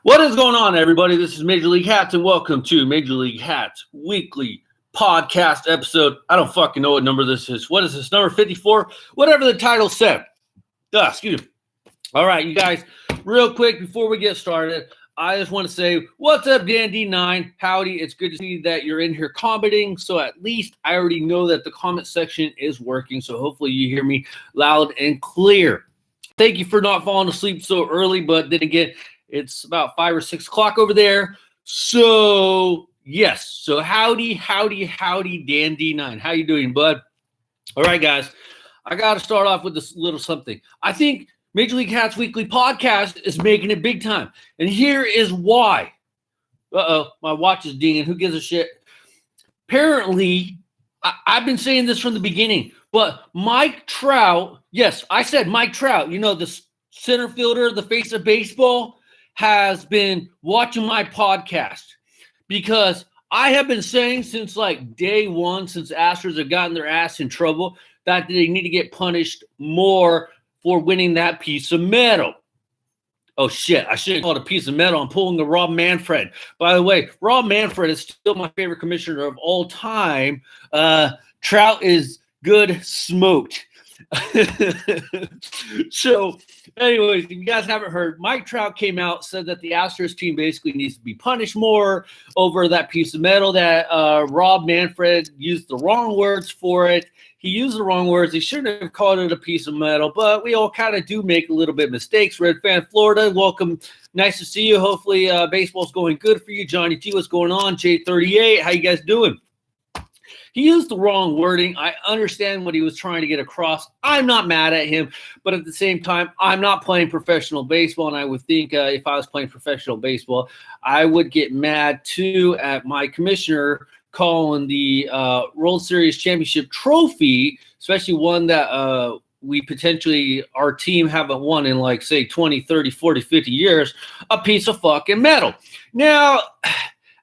What is going on, everybody? This is Major League Hatz, and welcome to Major League Hatz Weekly Podcast episode. I don't fucking know what number this is. What is this, number 54? Whatever the title said. Excuse me. All right, you guys, real quick before we get started, I just want to say, what's up, Dan D9? Howdy. It's good to see that you're in here commenting. So at least I already know that the comment section is working. So hopefully you hear me loud and clear. Thank you for not falling asleep so early, but then again, it's about 5 or 6 o'clock over there. So, yes. So, howdy, Dan D9. How you doing, bud? All right, guys. I got to start off with this little something. I think Major League Hatz Weekly Podcast is making it big time. And here is why. Uh-oh, my watch is dinging. Who gives a shit? Apparently, I've been saying this from the beginning, but Mike Trout, yes, I said Mike Trout, you know, the center fielder, the face of baseball, has been watching my podcast because I have been saying since like day one, since Astros have gotten their ass in trouble, that they need to get punished more for winning that piece of metal. Oh, shit. I shouldn't call it a piece of metal. I'm pulling the Rob Manfred. By the way, Rob Manfred is still my favorite commissioner of all time. Trout is good smoked. So, anyways, if you guys haven't heard, Mike Trout came out, said that the Astros team basically needs to be punished more over that piece of metal, that Rob Manfred used the wrong words for it. He used the wrong words. He shouldn't have called it a piece of metal, but we all kind of do make a little bit of mistakes. Red Fan Florida, welcome. Nice to see you. Hopefully baseball's going good for you. Johnny T, what's going on? J38, how you guys doing? He used the wrong wording. I understand what he was trying to get across. I'm not mad at him, but at the same time, I'm not playing professional baseball, and I would think if I was playing professional baseball, I would get mad too at my commissioner calling the World Series championship trophy, especially one that we potentially, our team haven't won in like, say, 20, 30, 40, 50 years, a piece of fucking metal. Now,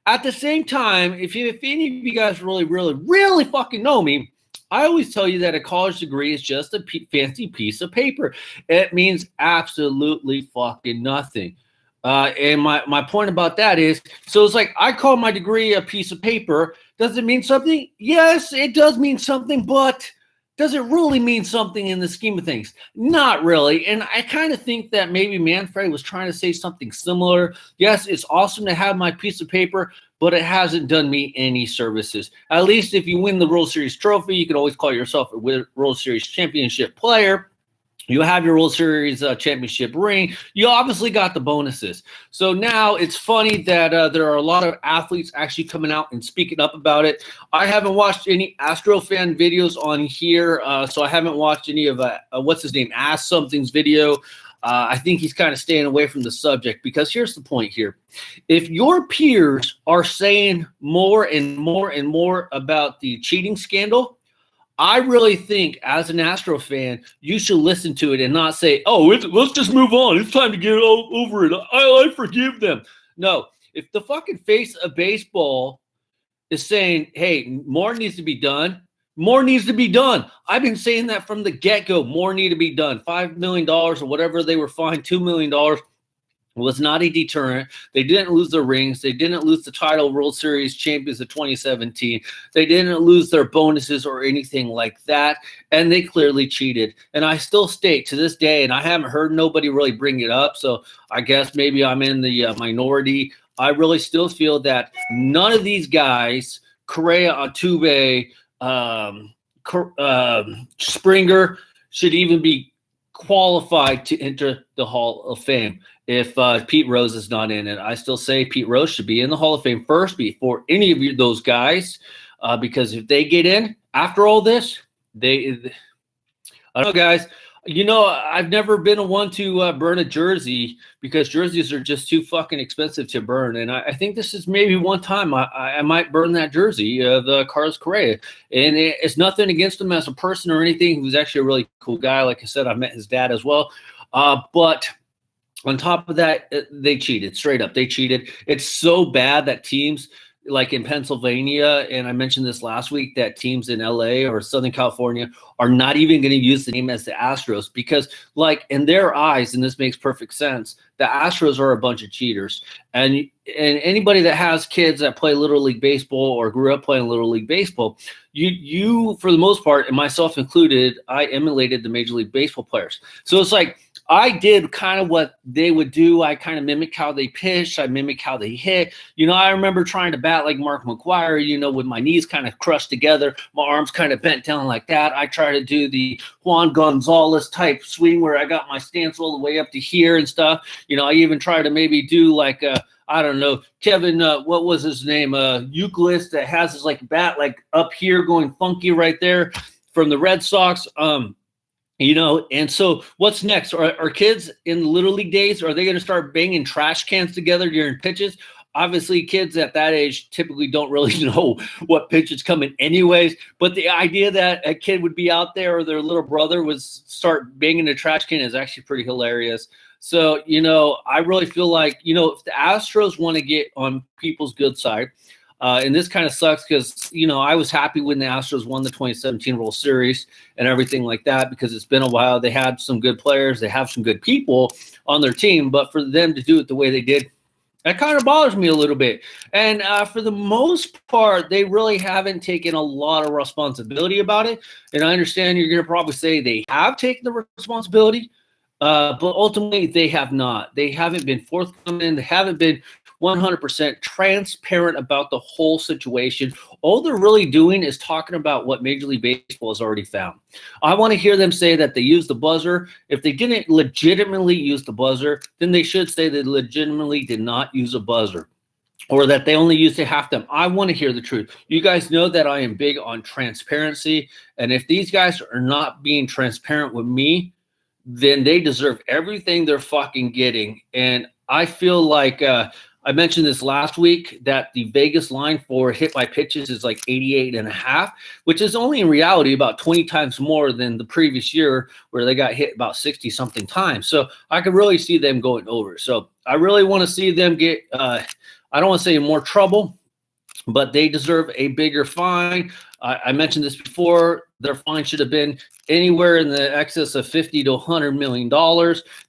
at the same time, if any of you guys really fucking know me, I always tell you that a college degree is just a fancy piece of paper. It means absolutely fucking nothing. And my point about that is, so it's like I call my degree a piece of paper. Does it mean something? Yes, it does mean something, but does it really mean something in the scheme of things? Not really. And I kind of think that maybe Manfred was trying to say something similar. Yes, it's awesome to have my piece of paper, but it hasn't done me any services. At least if you win the World Series trophy, you can always call yourself a World Series championship player. You have your World Series championship ring. You obviously got the bonuses. So now it's funny that there are a lot of athletes actually coming out and speaking up about it. I haven't watched any Astro fan videos on here, so I haven't watched any of what's his name, Ask Something's video. I think he's kind of staying away from the subject because here's the point here. If your peers are saying more and more and more about the cheating scandal, I really think as an Astro fan, you should listen to it and not say, oh, let's just move on. It's time to get over it. I forgive them. No, if the fucking face of baseball is saying, hey, more needs to be done, more needs to be done. I've been saying that from the get-go. More need to be done. $5 million or whatever they were fined, $2 million was not a deterrent. They didn't lose their rings. They didn't lose the title World Series champions of 2017. They didn't lose their bonuses or anything like that, and they clearly cheated. And I still state to this day, and I haven't heard nobody really bring it up, so I guess maybe I'm in the minority. I really still feel that none of these guys, Correa, Altuve, Springer, should even be qualified to enter the Hall of Fame. If Pete Rose is not in it, I still say Pete Rose should be in the Hall of Fame first before any of those guys, because if they get in after all this, I don't know, guys. You know, I've never been a one to burn a jersey because jerseys are just too fucking expensive to burn. And I think this is maybe one time I might burn that jersey, the Carlos Correa. And it's nothing against him as a person or anything. He was actually a really cool guy. Like I said, I met his dad as well. But on top of that, they cheated. Straight up, they cheated. It's so bad that teams like in Pennsylvania, and I mentioned this last week, that teams in LA or Southern California are not even going to use the name as the Astros because, like, in their eyes, and this makes perfect sense, the Astros are a bunch of cheaters. And anybody that has kids that play Little League Baseball or grew up playing Little League Baseball, you for the most part, and myself included, I emulated the Major League Baseball players. So it's like, I did kind of what they would do. I kind of mimicked how they pitched. I mimicked how they hit. I remember trying to bat like Mark McGwire, with my knees kind of crushed together, my arms kind of bent down like that. I tried to do the Juan Gonzalez type swing where I got my stance all the way up to here and stuff. I even tried to maybe do like I don't know, Kevin, what was his name? Euclid that has his like bat like up here going funky right there from the Red Sox. And so what's next? Are kids in the Little League days, are they going to start banging trash cans together during pitches? Obviously, kids at that age typically don't really know what pitch is coming anyways. But the idea that a kid would be out there or their little brother would start banging a trash can is actually pretty hilarious. So, I really feel like, if the Astros want to get on people's good side, and this kind of sucks because, I was happy when the Astros won the 2017 World Series and everything like that because it's been a while. They had some good players. They have some good people on their team. But for them to do it the way they did, that kind of bothers me a little bit. And for the most part, they really haven't taken a lot of responsibility about it. And I understand you're going to probably say they have taken the responsibility, but ultimately they have not. They haven't been forthcoming. They haven't been 100% transparent about the whole situation. All they're really doing is talking about what Major League Baseball has already found. I want to hear them say that they used the buzzer. If they didn't legitimately use the buzzer, then they should say they legitimately did not use a buzzer, or that they only used a half them. I want to hear the truth. You guys know that I am big on transparency, and if these guys are not being transparent with me, then they deserve everything they're fucking getting. And I feel like I mentioned this last week that the Vegas line for hit by pitches is like 88.5, which is only in reality about 20 times more than the previous year where they got hit about 60 something times. So I could really see them going over. So I really want to see them get, I don't want to say more trouble, but they deserve a bigger fine. I mentioned this before. Their fine should have been anywhere in the excess of $50 to $100 million.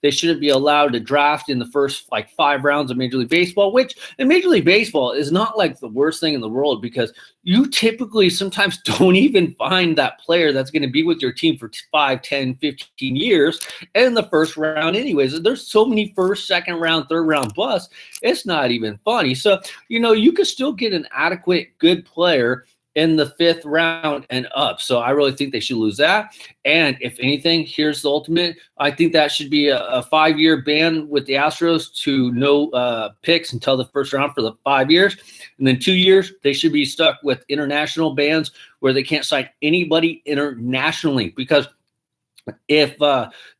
They shouldn't be allowed to draft in the first like 5 rounds of Major League Baseball, which in Major League Baseball is not like the worst thing in the world because you typically sometimes don't even find that player that's going to be with your team for 5, 10, 15 years in the first round anyways. There's so many first, second round, third round busts. It's not even funny. So, you could still get an adequate, good player in the 5th round and up. So I really think they should lose that. And if anything, here's the ultimate. I think that should be a 5-year ban with the Astros to no picks until the first round for the 5 years. And then 2 years, they should be stuck with international bans where they can't sign anybody internationally because if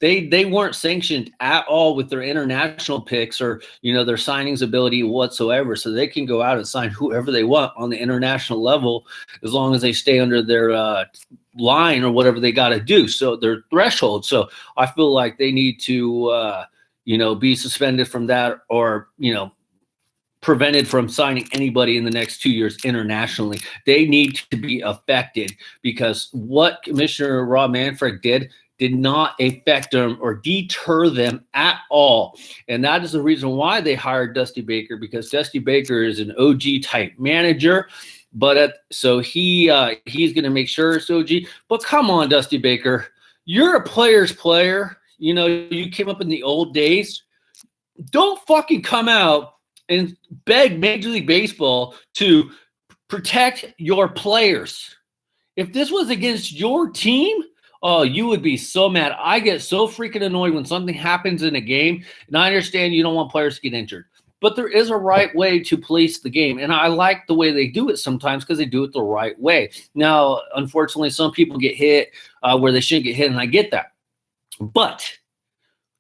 they weren't sanctioned at all with their international picks or their signings ability whatsoever, so they can go out and sign whoever they want on the international level as long as they stay under their line or whatever they got to do, so their threshold. So I feel like they need to be suspended from that or prevented from signing anybody in the next 2 years internationally. They need to be affected because what Commissioner Rob Manfred did not affect them or deter them at all. And that is the reason why they hired Dusty Baker, because Dusty Baker is an OG type manager. But so he's going to make sure it's OG. But come on, Dusty Baker, you're a player's player. You came up in the old days. Don't fucking come out and beg Major League Baseball to protect your players. If this was against your team, oh, you would be so mad. I get so freaking annoyed when something happens in a game, and I understand you don't want players to get injured. But there is a right way to police the game, and I like the way they do it sometimes because they do it the right way. Now, unfortunately, some people get hit where they shouldn't get hit, and I get that. But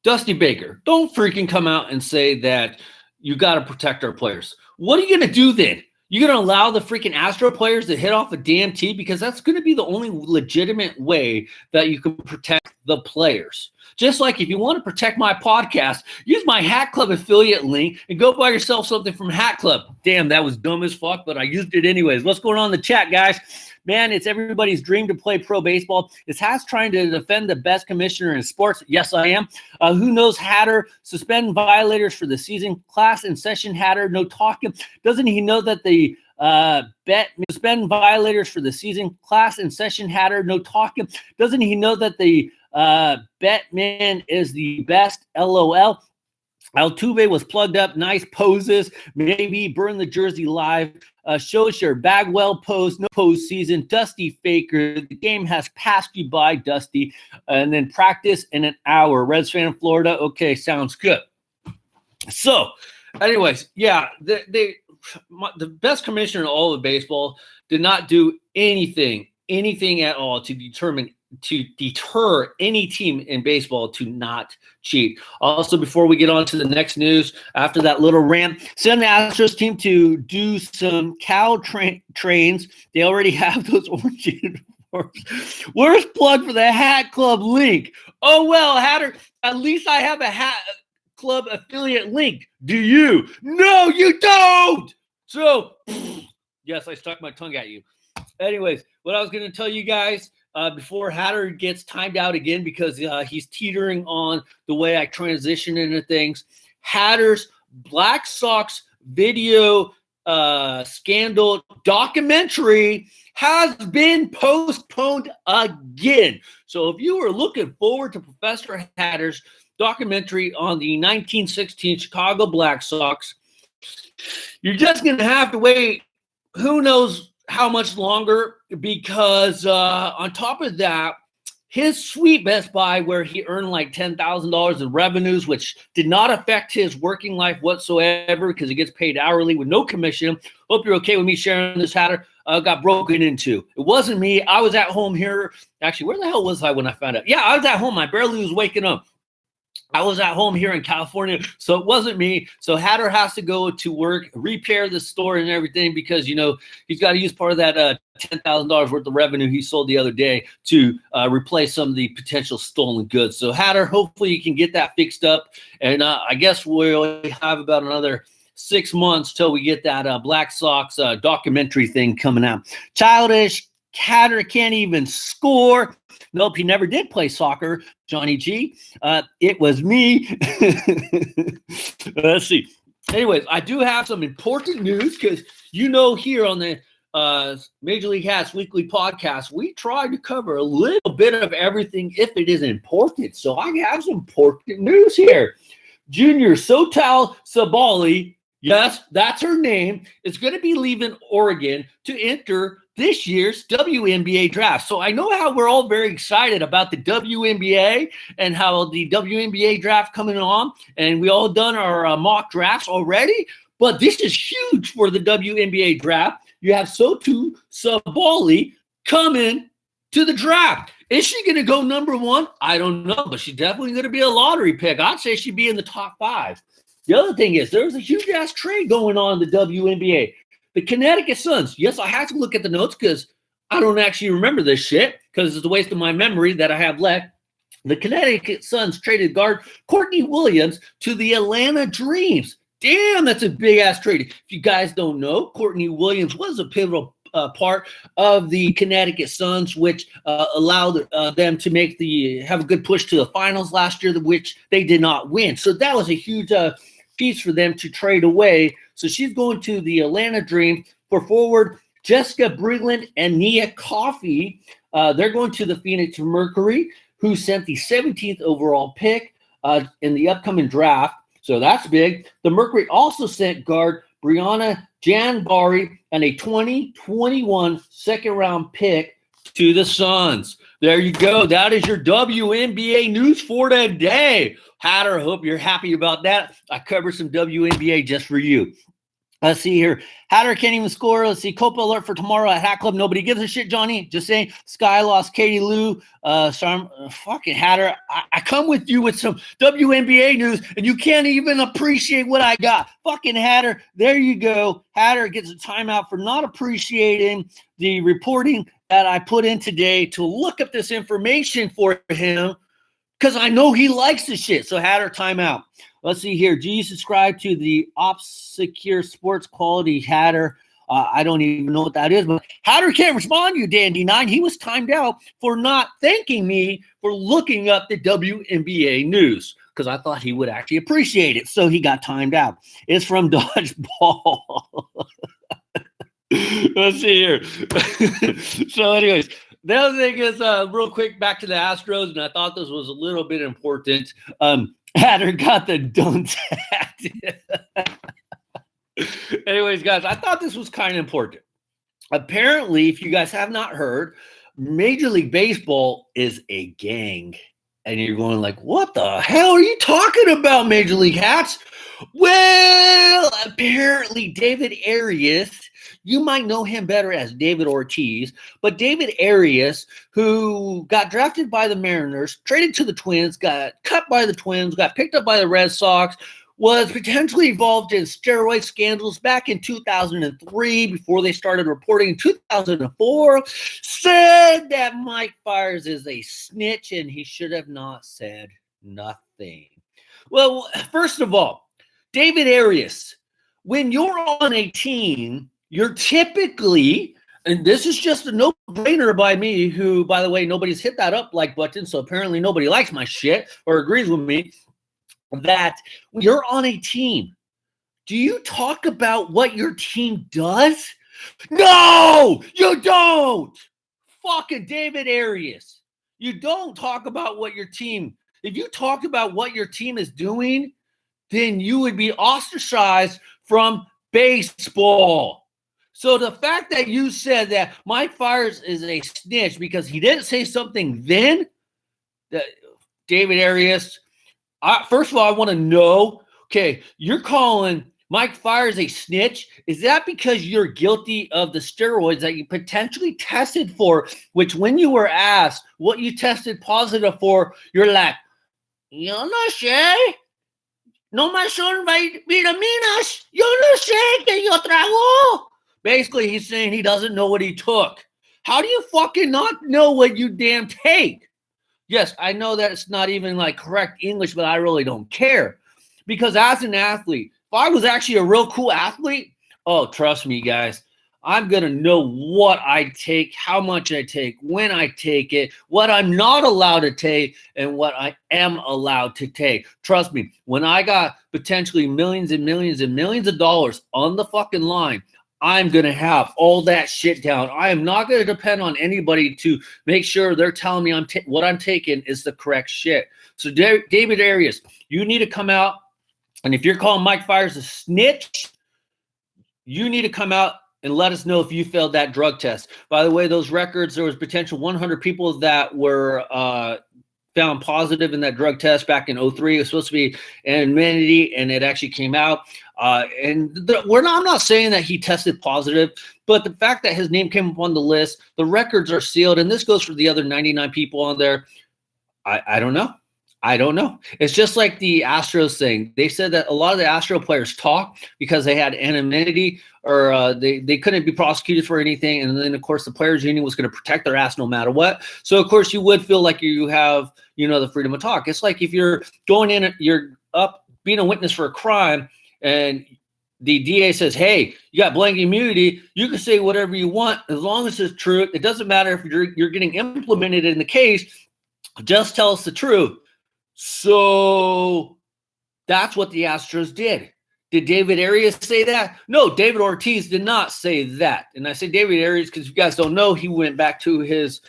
Dusty Baker, don't freaking come out and say that you got to protect our players. What are you going to do then? You're going to allow the freaking Astro players to hit off a damn tee because that's going to be the only legitimate way that you can protect the players. Just like if you want to protect my podcast, use my Hat Club affiliate link and go buy yourself something from Hat Club. Damn, that was dumb as fuck, but I used it anyways. What's going on in the chat, guys? Man, it's everybody's dream to play pro baseball. Is Hatz trying to defend the best commissioner in sports? Yes, I am. Who knows Hatter? Suspend violators for the season. Class in session, Hatter. No talking. Doesn't he know that the suspend violators for the season? Class in session, Hatter. No talking. Doesn't he know that the Batman is the best? LOL. Altuve was plugged up. Nice poses. Maybe burn the jersey live. Shows your Bagwell pose. No pose season. Dusty Faker. The game has passed you by, Dusty. And then practice in an hour. Reds fan in Florida. Okay, sounds good. So, anyways, yeah, the best commissioner in all of baseball did not do anything at all to deter any team in baseball to not cheat. Also, before we get on to the next news, after that little rant, send the Astros team to do some cow trains. They already have those orange uniforms. Where's plug for the Hat Club link? Oh, well, Hatter, at least I have a Hat Club affiliate link. Do you? No, you don't! So, yes, I stuck my tongue at you. Anyways, what I was going to tell you guys before Hatter gets timed out again because he's teetering on the way I transition into things. Hatter's Black Sox video scandal documentary has been postponed again. So if you are looking forward to Professor Hatter's documentary on the 1916 Chicago Black Sox, you're just going to have to wait who knows how much longer, because on top of that, his sweet Best Buy, where he earned like $10,000 in revenues, which did not affect his working life whatsoever because he gets paid hourly with no commission. Hope you're okay with me sharing this, Hatter. Got broken into. It wasn't me. I was at home here. Actually, where the hell was I when I found out? Yeah, I was at home. I barely was waking up. I was at home here in California, so it wasn't me. So Hatter has to go to work, repair the store and everything because, you know, he's got to use part of that $10,000 worth of revenue he sold the other day to replace some of the potential stolen goods. So Hatter, hopefully you can get that fixed up. And I guess we'll have about another 6 months till we get that Black Sox documentary thing coming out. Childish Hatter can't even score. Nope, he never did play soccer, Johnny G. It was me. Let's see. Anyways, I do have some important news because, you know, here on the Major League Hats Weekly Podcast, we try to cover a little bit of everything if it is important. So I have some important news here. Junior Sotal Sabali, yes, that's her name, is going to be leaving Oregon to enter this year's WNBA draft. So I know how we're all very excited about the WNBA and how the WNBA draft coming on, and we all done our mock drafts already, but this is huge for the WNBA draft. You have Sotu Sabali coming to the draft. Is she going to go number one? I don't know, but she's definitely going to be a lottery pick. I'd say she'd be in the top 5. The other thing is there's a huge-ass trade going on in the WNBA. The Connecticut Suns. Yes, I have to look at the notes because I don't actually remember this shit because it's a waste of my memory that I have left. The Connecticut Suns traded guard Courtney Williams to the Atlanta Dreams. Damn, that's a big-ass trade. If you guys don't know, Courtney Williams was a pivotal part of the Connecticut Suns, which allowed them to have a good push to the finals last year, which they did not win. So that was a huge piece for them to trade away. So she's going to the Atlanta Dreams. For forward Jessica Brigland and Nia Coffey, they're going to the Phoenix Mercury, who sent the 17th overall pick in the upcoming draft. So that's big. The Mercury also sent guard Brianna Janbari and a 2021 second-round pick to the Suns. There you go. That is your WNBA news for today. Hatter, hope you're happy about that. I covered some WNBA just for you. Let's see here. Hatter can't even score. Let's see. Copa alert for tomorrow at Hat Club. Nobody gives a shit, Johnny. Just saying. Sky lost Katie Lou. Fucking Hatter. I come with you with some WNBA news, and you can't even appreciate what I got. Fucking Hatter. There you go. Hatter gets a timeout for not appreciating the reporting that I put in today to look up this information for him. because I know he likes the shit. So Hatter, timeout. Let's see here. Do you subscribe to the Secure Sports Quality Hatter? I don't even know what that is, but Hatter can't respond to you, Dandy9. He was timed out for not thanking me for looking up the WNBA news because I thought he would actually appreciate it. So he got timed out. It's from Dodgeball. Let's see here. So anyways, the other thing is real quick back to the Astros, and I thought this was a little bit important. Hatter got the don't act. Anyways, guys, I thought this was kind of important. Apparently, if you guys have not heard, Major League Baseball is a gang. And you're going like, what the hell are you talking about, Major League Hatz? Well, apparently David Arias, you might know him better as David Ortiz, but David Arias, who got drafted by the Mariners, traded to the Twins, got cut by the Twins, got picked up by the Red Sox, was potentially involved in steroid scandals back in 2003 before they started reporting in 2004, said that Mike Fiers is a snitch and he should have not said nothing. Well, first of all, David Arias, when you're on a team, you're typically, and this is just a no-brainer by me, who, by the way, nobody's hit that up like button, so apparently nobody likes my shit or agrees with me, that when you're on a team, do you talk about what your team does? No, you don't. Fucking David Arias. You don't talk about what your team, if you talk about what your team is doing, then you would be ostracized from baseball. So the fact that you said that Mike Fiers is a snitch because he didn't say something then, that David Arias, first of all, I want to know, okay, you're calling Mike Fiers a snitch. Is that because you're guilty of the steroids that you potentially tested for, which when you were asked what you tested positive for, you're like, yo no sé, no más son vitaminas, yo no sé que yo trago. Basically, he's saying he doesn't know what he took. How do you fucking not know what you damn take? Yes, I know that it's not even like correct English, but I really don't care. Because as an athlete, if I was actually a real cool athlete, oh, trust me, guys, I'm going to know what I take, how much I take, when I take it, what I'm not allowed to take, and what I am allowed to take. Trust me, when I got potentially millions and millions and millions of dollars on the fucking line, I'm going to have all that shit down. I am not going to depend on anybody to make sure they're telling me what I'm taking is the correct shit. So David Arias, you need to come out, and if you're calling Mike Fiers a snitch, you need to come out and let us know if you failed that drug test. By the way, those records, there was potential 100 people that were found positive in that drug test back in 2003. It was supposed to be anonymity, and it actually came out. I'm not saying that he tested positive, but the fact that his name came up on the list, the records are sealed, and this goes for the other 99 people on there. I don't know. I don't know. It's just like the Astros thing. They said that a lot of the Astro players talk because they had anonymity or they couldn't be prosecuted for anything. And then, of course, the players union was going to protect their ass no matter what. So, of course, you would feel like you have, the freedom of talk. It's like if you're going in, you're up being a witness for a crime and the DA says, hey, you got blanket immunity. You can say whatever you want as long as it's true. It doesn't matter if you're getting implemented in the case. Just tell us the truth. So that's what the Astros did. Did David Arias say that? No, David Ortiz did not say that. And I say David Arias because you guys don't know, he went back to his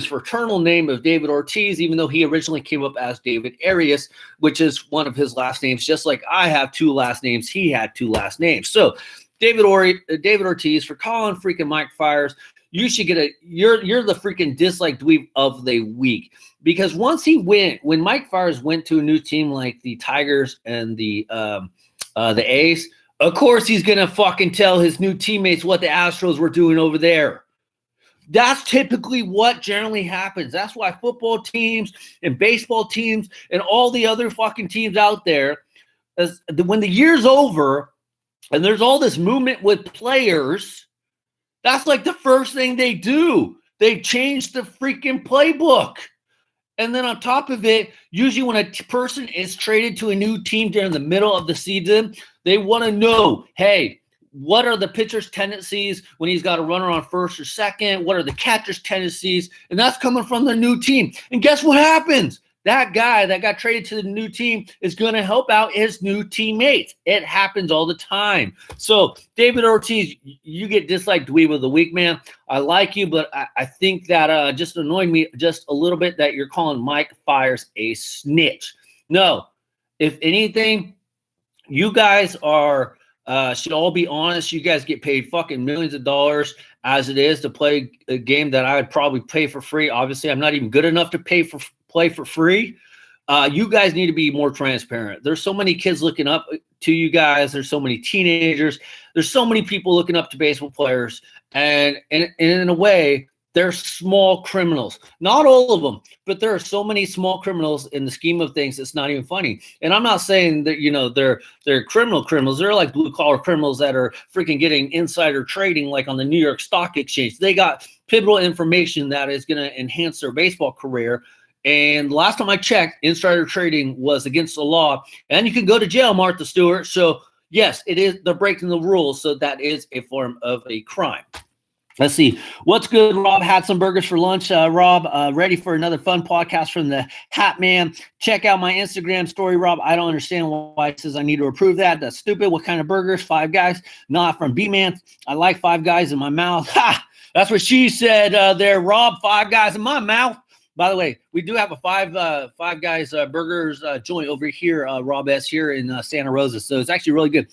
fraternal name of David Ortiz, even though he originally came up as David Arias, which is one of his last names. Just like I have two last names, he had two last names. So David Ortiz, for calling freaking Mike Fiers, you should get you're the freaking dislike dweeb of the week. Because when Mike Fiers went to a new team like the Tigers and the A's, of course he's going to fucking tell his new teammates what the Astros were doing over there. That's typically what generally happens. That's why football teams and baseball teams and all the other fucking teams out there, when the year's over and there's all this movement with players, that's like the first thing they do. They change the freaking playbook. And then on top of it, usually when a person is traded to a new team during the middle of the season, they want to know, hey, what are the pitcher's tendencies when he's got a runner on first or second? What are the catcher's tendencies? And that's coming from the new team. And guess what happens? That guy that got traded to the new team is going to help out his new teammates. It happens all the time. So, David Ortiz, you get disliked Dweeb of the week, man. I like you, but I think that just annoyed me just a little bit that you're calling Mike Fiers a snitch. No, if anything, you guys are should all be honest. You guys get paid fucking millions of dollars as it is to play a game that I would probably pay for free. Obviously, I'm not even good enough to play for free. You guys need to be more transparent. There's so many kids looking up to you guys. There's so many teenagers. There's so many people looking up to baseball players. And in a way, they're small criminals. Not all of them, but there are so many small criminals in the scheme of things. It's not even funny. And I'm not saying that, you know, they're criminals. They're like blue collar criminals that are freaking getting insider trading like on the New York Stock Exchange. They got pivotal information that is going to enhance their baseball career. And last time I checked, insider trading was against the law, and you can go to jail, Martha Stewart. So yes, it is. They're breaking the rules. So that is a form of a crime. Let's see. What's good, Rob? Had some burgers for lunch. Rob, ready for another fun podcast from the Hat Man. Check out my Instagram story, Rob. I don't understand why it says I need to approve that. That's stupid. What kind of burgers? Five Guys. Not from B-Man. I like Five Guys in my mouth. Ha! That's what she said there, Rob. Five Guys in my mouth. By the way, we do have a Five Guys burgers joint over here, Rob S. here in Santa Rosa. So it's actually really good.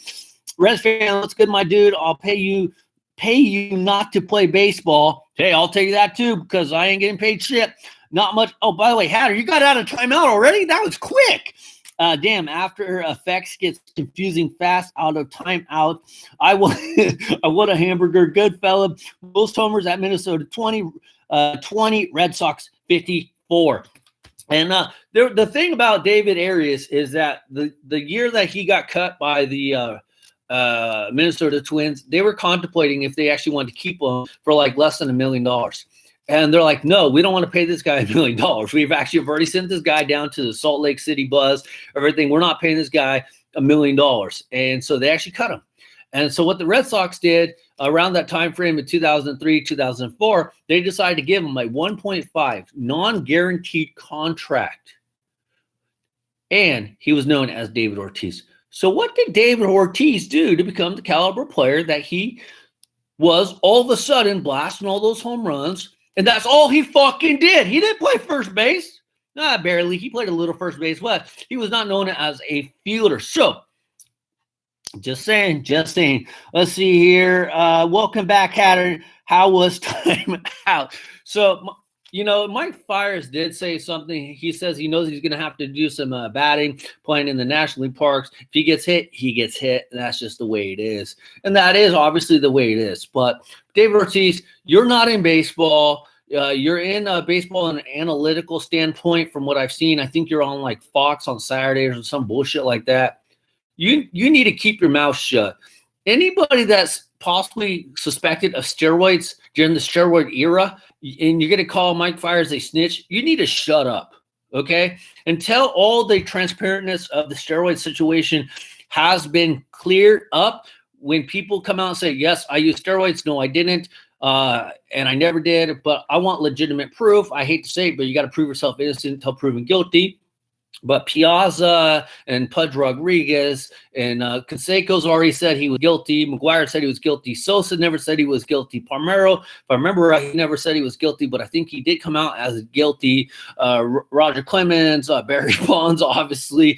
Reds fan, what's good, my dude? I'll pay you not to play baseball. Hey, I'll tell you that too, because I ain't getting paid shit. Not much. Oh, by the way, Hatter, you got out of timeout already? That was quick. Damn, after effects gets confusing fast out of timeout. I want a hamburger. Good fella. Most homers at Minnesota 20, Red Sox 54. And the thing about David Arias is that the year that he got cut by the Minnesota Twins, they were contemplating if they actually wanted to keep him for like less than $1 million. And they're like, no, we don't want to pay this guy $1 million. We've already sent this guy down to the Salt Lake City Buzz, everything. We're not paying this guy $1 million. And so they actually cut him. And so what the Red Sox did around that time frame in 2003, 2004, they decided to give him a 1.5 non-guaranteed contract. And he was known as David Ortiz. So what did David Ortiz do to become the caliber player that he was all of a sudden blasting all those home runs? And that's all he fucking did. He didn't play first base. Nah, barely. He played a little first base, but he was not known as a fielder. So just saying. Let's see here. Welcome back, Hatter. How was time out? So, you know, Mike Fiers did say something. He says he knows he's going to have to do some batting, playing in the National League parks. If he gets hit, he gets hit. And that's just the way it is. And that is obviously the way it is. But David Ortiz, you're not in baseball. You're in baseball in an analytical standpoint from what I've seen. I think you're on like Fox on Saturdays or some bullshit like that. You need to keep your mouth shut. Anybody that's possibly suspected of steroids during the steroid era, and you're going to call Mike Fiers a snitch, you need to shut up, okay? Until all the transparentness of the steroid situation has been cleared up, when people come out and say, yes, I used steroids, no, I didn't, and I never did, but I want legitimate proof. I hate to say it, but you got to prove yourself innocent until proven guilty. But Piazza and Pudge Rodriguez and Canseco's already said he was guilty. McGuire said he was guilty. Sosa never said he was guilty. Palmeiro, if I remember right, he never said he was guilty, but I think he did come out as guilty. Roger Clemens, Barry Bonds, obviously,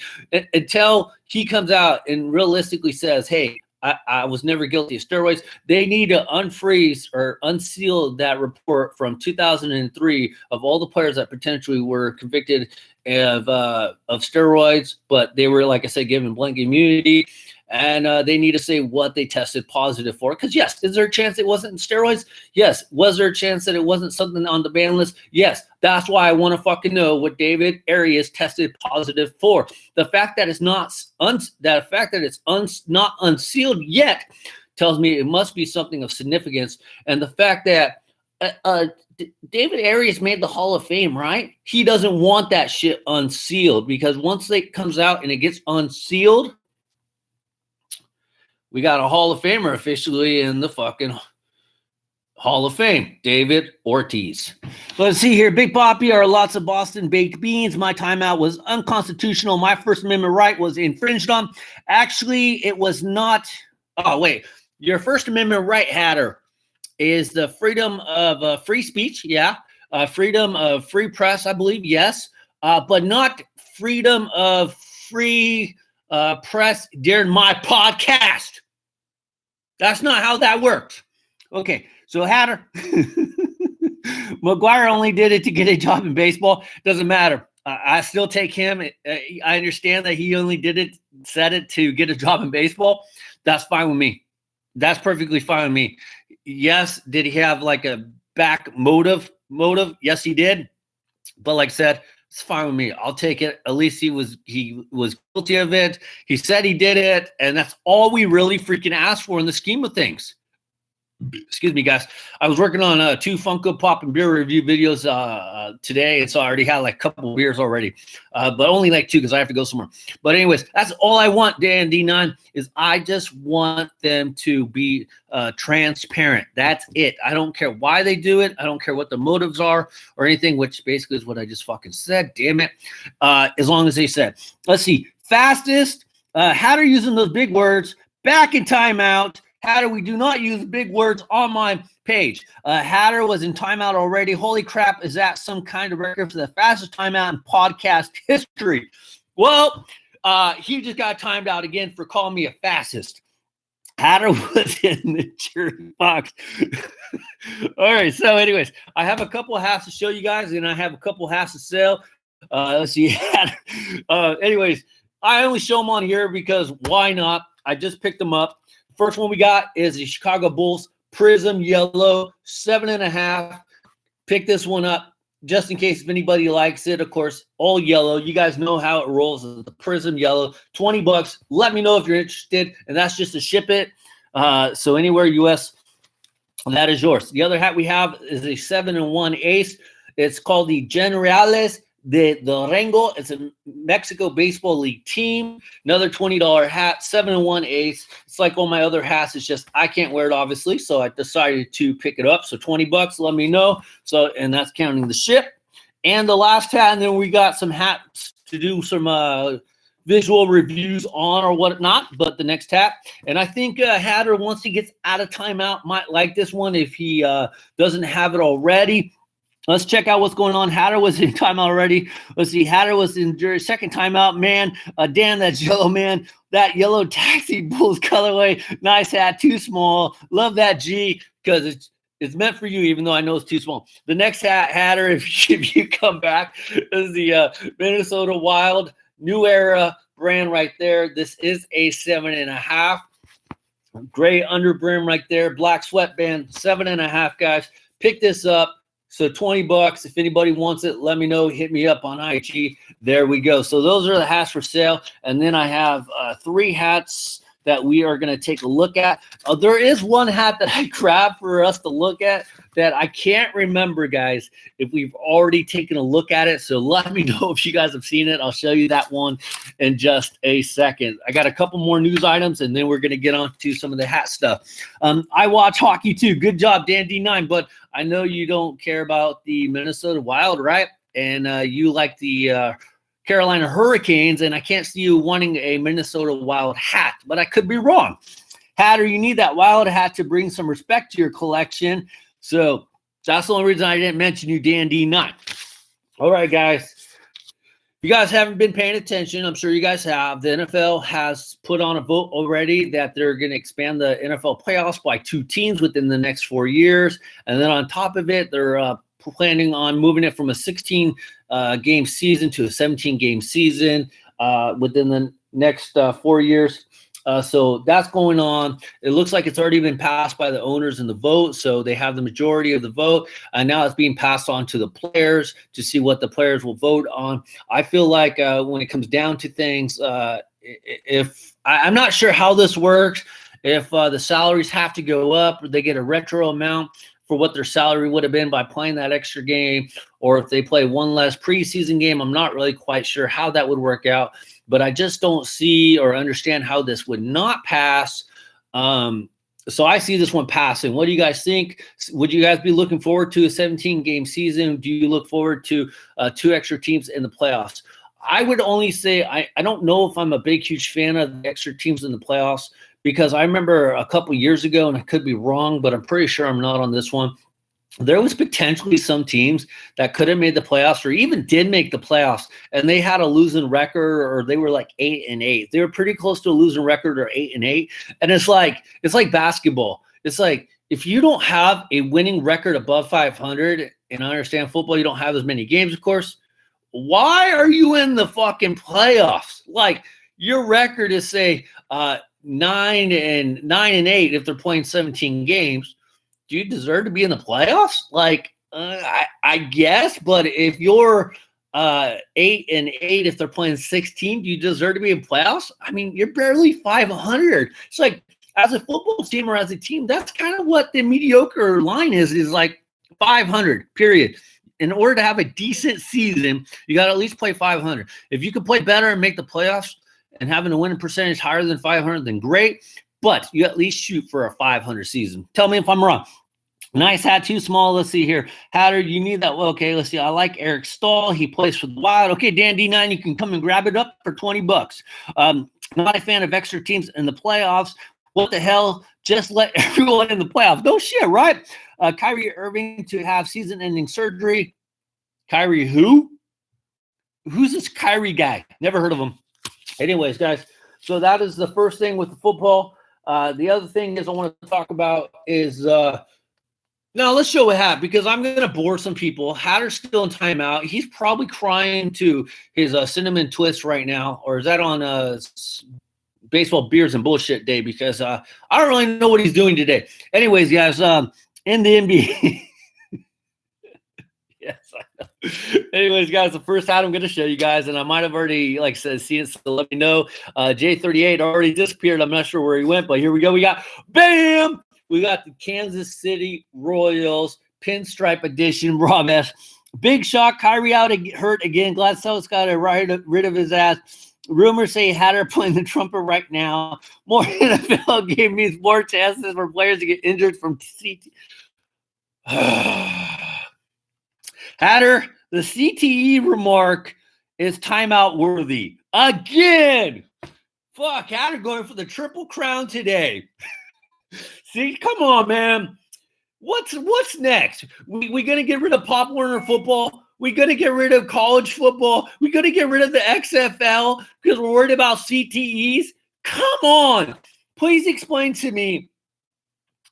until he comes out and realistically says, hey, I was never guilty of steroids. They need to unfreeze or unseal that report from 2003 of all the players that potentially were convicted of steroids, but they were, like I said, given blanket immunity. And they need to say what they tested positive for. Because, yes, is there a chance it wasn't steroids? Yes. Was there a chance that it wasn't something on the ban list? Yes. That's why I want to fucking know what David Arias tested positive for. The fact that it's not not unsealed yet tells me it must be something of significance. And the fact that David Arias made the Hall of Fame, right? He doesn't want that shit unsealed because once it comes out and it gets unsealed, we got a Hall of Famer officially in the fucking Hall of Fame, David Ortiz. Let's see here. Big Poppy are lots of Boston baked beans. My timeout was unconstitutional. My First Amendment right was infringed on. Actually, it was not. Oh, wait. Your First Amendment right, Hatter, is the freedom of free speech. Yeah. Freedom of free press, I believe. Yes. But not freedom of free press during my podcast. That's not how that works. Okay. So Hatter, McGuire only did it to get a job in baseball. Doesn't matter. I still take him. I understand that he only said it to get a job in baseball. That's fine with me. That's perfectly fine with me. Yes, did he have like a back motive? Yes, he did. But like I said, it's fine with me. I'll take it. At least he was guilty of it. He said he did it, and that's all we really freaking asked for in the scheme of things. Excuse me, guys. I was working on 2 Funko Pop and beer review videos today, and so I already had like a couple beers already, but only like 2 because I have to go somewhere. But anyways, that's all I want, Dan D9, is I just want them to be transparent. That's it. I don't care why they do it. I don't care what the motives are or anything, which basically is what I just fucking said. Damn it. As long as they said. Let's see. Fastest. Hatter using those big words. Back in timeout. Hatter, we do not use big words on my page. Hatter was in timeout already. Holy crap, is that some kind of record for the fastest timeout in podcast history? Well, he just got timed out again for calling me a fascist. Hatter was in the jury box. All right, so anyways, I have a couple of hats to show you guys, and I have a couple of hats to sell. Let's see. Anyways, I only show them on here because why not? I just picked them up. First one we got is the Chicago Bulls Prism Yellow 7.5. Pick this one up just in case if anybody likes it. Of course, all yellow. You guys know how it rolls. The Prism Yellow, $20. Let me know if you're interested, and that's just to ship it. So anywhere U.S., that is yours. The other hat we have is a 7-1 ace. It's called the Generales de Durango. It's a Mexico Baseball League team. Another $20 hat, 7-1 ace. It's like all my other hats. It's just I can't wear it, obviously, so I decided to pick it up. So $20, let me know. So, and that's counting the ship. And the last hat, and then we got some hats to do some visual reviews on or whatnot, but the next hat. And I think Hatter, once he gets out of timeout, might like this one if he doesn't have it already. Let's check out what's going on. Hatter was in timeout already. Let's see. Hatter was in second timeout. Man, Dan, that's yellow, man. That yellow Taxi Bulls colorway. Nice hat. Too small. Love that G because it's meant for you, even though I know it's too small. The next hat, Hatter, if you come back, is the Minnesota Wild New Era brand right there. This is a 7.5. Gray under brim right there. Black sweatband. 7.5, guys. Pick this up. So $20. If anybody wants it, let me know. Hit me up on IG. There we go. So those are the hats for sale. And then I have 3 hats that we are going to take a look at. There is one hat that I grabbed for us to look at that I can't remember, guys, if we've already taken a look at it. So let me know if you guys have seen it. I'll show you that one in just a second. I got a couple more news items, and then we're going to get on to some of the hat stuff. I watch hockey too. Good job, Dan D9. But I know you don't care about the Minnesota Wild, right? And you like the Carolina Hurricanes, and I can't see you wanting a Minnesota Wild hat, but I could be wrong. Hatter, you need that Wild hat to bring some respect to your collection. So that's the only reason I didn't mention you, Dan D9. All right, guys. If you guys haven't been paying attention, I'm sure you guys have. The NFL has put on a vote already that they're going to expand the NFL playoffs by 2 teams within the next 4 years. And then on top of it, they're planning on moving it from a 16-game season to a 17-game season within the next 4 years. So that's going on. It looks like it's already been passed by the owners in the vote. So they have the majority of the vote. And now it's being passed on to the players to see what the players will vote on. I feel like when it comes down to things, I'm not sure how this works. If the salaries have to go up or they get a retro amount for what their salary would have been by playing that extra game, or if they play one less preseason game. I'm not really quite sure how that would work out, but I just don't see or understand how this would not pass. So I see this one passing. What do you guys think? Would you guys be looking forward to a 17-game season? Do you look forward to 2 extra teams in the playoffs? I would only say I don't know if I'm a big, huge fan of the extra teams in the playoffs, because I remember a couple years ago, and I could be wrong, but I'm pretty sure I'm not on this one, there was potentially some teams that could have made the playoffs or even did make the playoffs, and they had a losing record, or they were like 8-8. They were pretty close to a losing record, or 8-8. And it's like basketball. It's like, if you don't have a winning record above 500, and I understand football, you don't have as many games, of course, why are you in the fucking playoffs? Like, your record is, say, 9-8 if they're playing 17 games. Do you deserve to be in the playoffs? Like, I guess, but if you're 8-8, if they're playing 16, do you deserve to be in playoffs? I mean, you're barely 500. It's like, as a football team or as a team, that's kind of what the mediocre line is like 500, period. In order to have a decent season, you got to at least play 500. If you can play better and make the playoffs and having a winning percentage higher than 500, then great. But you at least shoot for a 500 season. Tell me if I'm wrong. Nice hat, too small. Let's see here. Hatter, you need that. Well, okay, let's see. I like Eric Stahl. He plays for the Wild. Okay, Dan D9, you can come and grab it up for $20. Not a fan of extra teams in the playoffs. What the hell? Just let everyone in the playoffs. No shit, right? Kyrie Irving to have season-ending surgery. Kyrie who? Who's this Kyrie guy? Never heard of him. Anyways, guys, so that is the first thing with the football. The other thing is I want to talk about is now let's show what happened, because I'm going to bore some people. Hatter's still in timeout. He's probably crying to his cinnamon twist right now, or is that on baseball beers and bullshit day, because I don't really know what he's doing today. Anyways, guys, in the NBA. Yes, I know. Anyways, guys, the first hat I'm going to show you guys, and I might have already, like I said, seen it, so let me know. J38 already disappeared. I'm not sure where he went, but here we go. We got, bam! We got the Kansas City Royals pinstripe edition raw mess. Big shock. Kyrie out hurt again. Glad Celtics got rid of his ass. Rumors say Hatter playing the trumpet right now. More NFL game means more chances for players to get injured from CTE. Hatter, the CTE remark is timeout worthy. Again! Fuck, Hatter going for the Triple Crown today. See, come on, man. What's next? We going to get rid of Pop Warner football? We going to get rid of college football? We going to get rid of the XFL because we're worried about CTEs? Come on. Please explain to me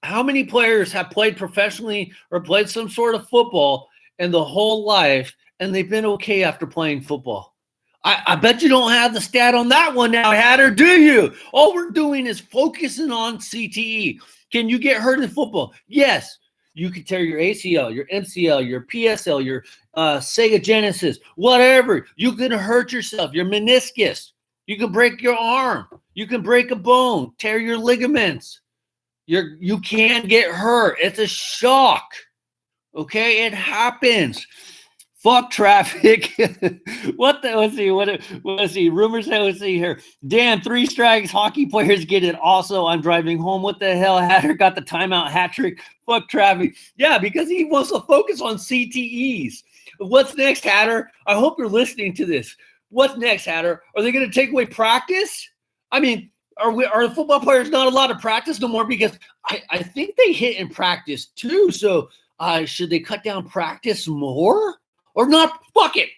how many players have played professionally or played some sort of football in the whole life, and they've been okay after playing football. I bet you don't have the stat on that one now, Hatter, do you? All we're doing is focusing on CTE. Can you get hurt in football? Yes. You could tear your ACL, your MCL, your PSL, your Sega Genesis, whatever. You can hurt yourself, your meniscus. You can break your arm. You can break a bone, tear your ligaments. You can get hurt. It's a shock. Okay, it happens. Fuck traffic. What the? Let's see. Rumors that let's see here. Damn, 3 strikes. Hockey players get it. Also, I'm driving home. What the hell? Hatter got the timeout hat trick. Fuck traffic. Yeah, because he wants to focus on CTEs. What's next, Hatter? I hope you're listening to this. What's next, Hatter? Are they going to take away practice? I mean, are the football players not allowed to practice no more? Because I think they hit in practice too. So should they cut down practice more? Or not? Fuck it.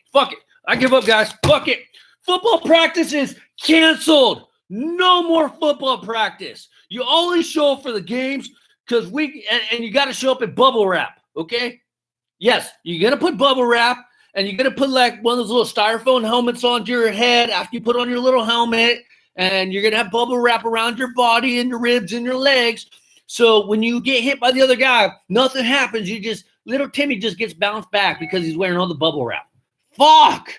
I give up, guys. Fuck it. Football practice is canceled. No more football practice. You only show up for the games because and you got to show up in bubble wrap, okay? Yes, you're going to put bubble wrap, and you're going to put like one of those little styrofoam helmets onto your head after you put on your little helmet, and you're going to have bubble wrap around your body and your ribs and your legs. So when you get hit by the other guy, nothing happens. Little Timmy just gets bounced back because he's wearing all the bubble wrap. Fuck!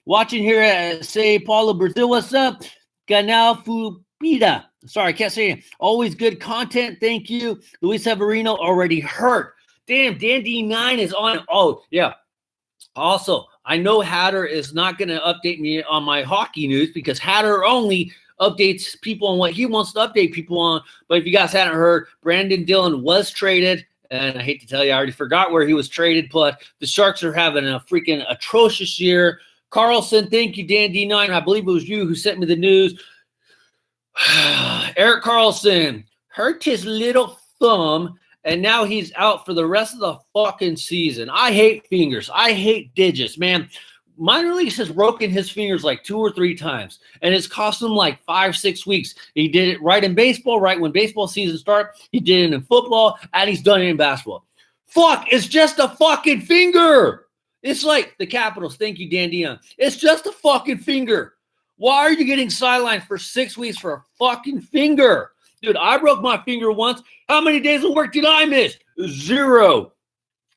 Watching here, say Paulo Brazil, what's up? Canal Mira. Sorry, I can't say it. Always good content. Thank you. Luis Severino already hurt. Damn, Dan D9 is on. Oh, yeah. Also, I know Hatter is not going to update me on my hockey news because Hatter only updates people on what he wants to update people on. But if you guys hadn't heard, Brandon Dillon was traded. And I hate to tell you, I already forgot where he was traded. But the Sharks are having a freaking atrocious year. Carlson, thank you, Dan D9. I believe it was you who sent me the news. Eric Carlson hurt his little thumb, and now he's out for the rest of the fucking season. I hate fingers. I hate digits, man. Minor Leagues has broken his fingers like 2 or 3 times, and it's cost him like 5-6 weeks. He did it right in baseball, right when baseball season starts. He did it in football, and he's done it in basketball. Fuck, it's just a fucking finger. It's like the Capitals. Thank you, Dan Dion. It's just a fucking finger. Why are you getting sidelined for 6 weeks for a fucking finger? Dude, I broke my finger once. How many days of work did I miss? 0.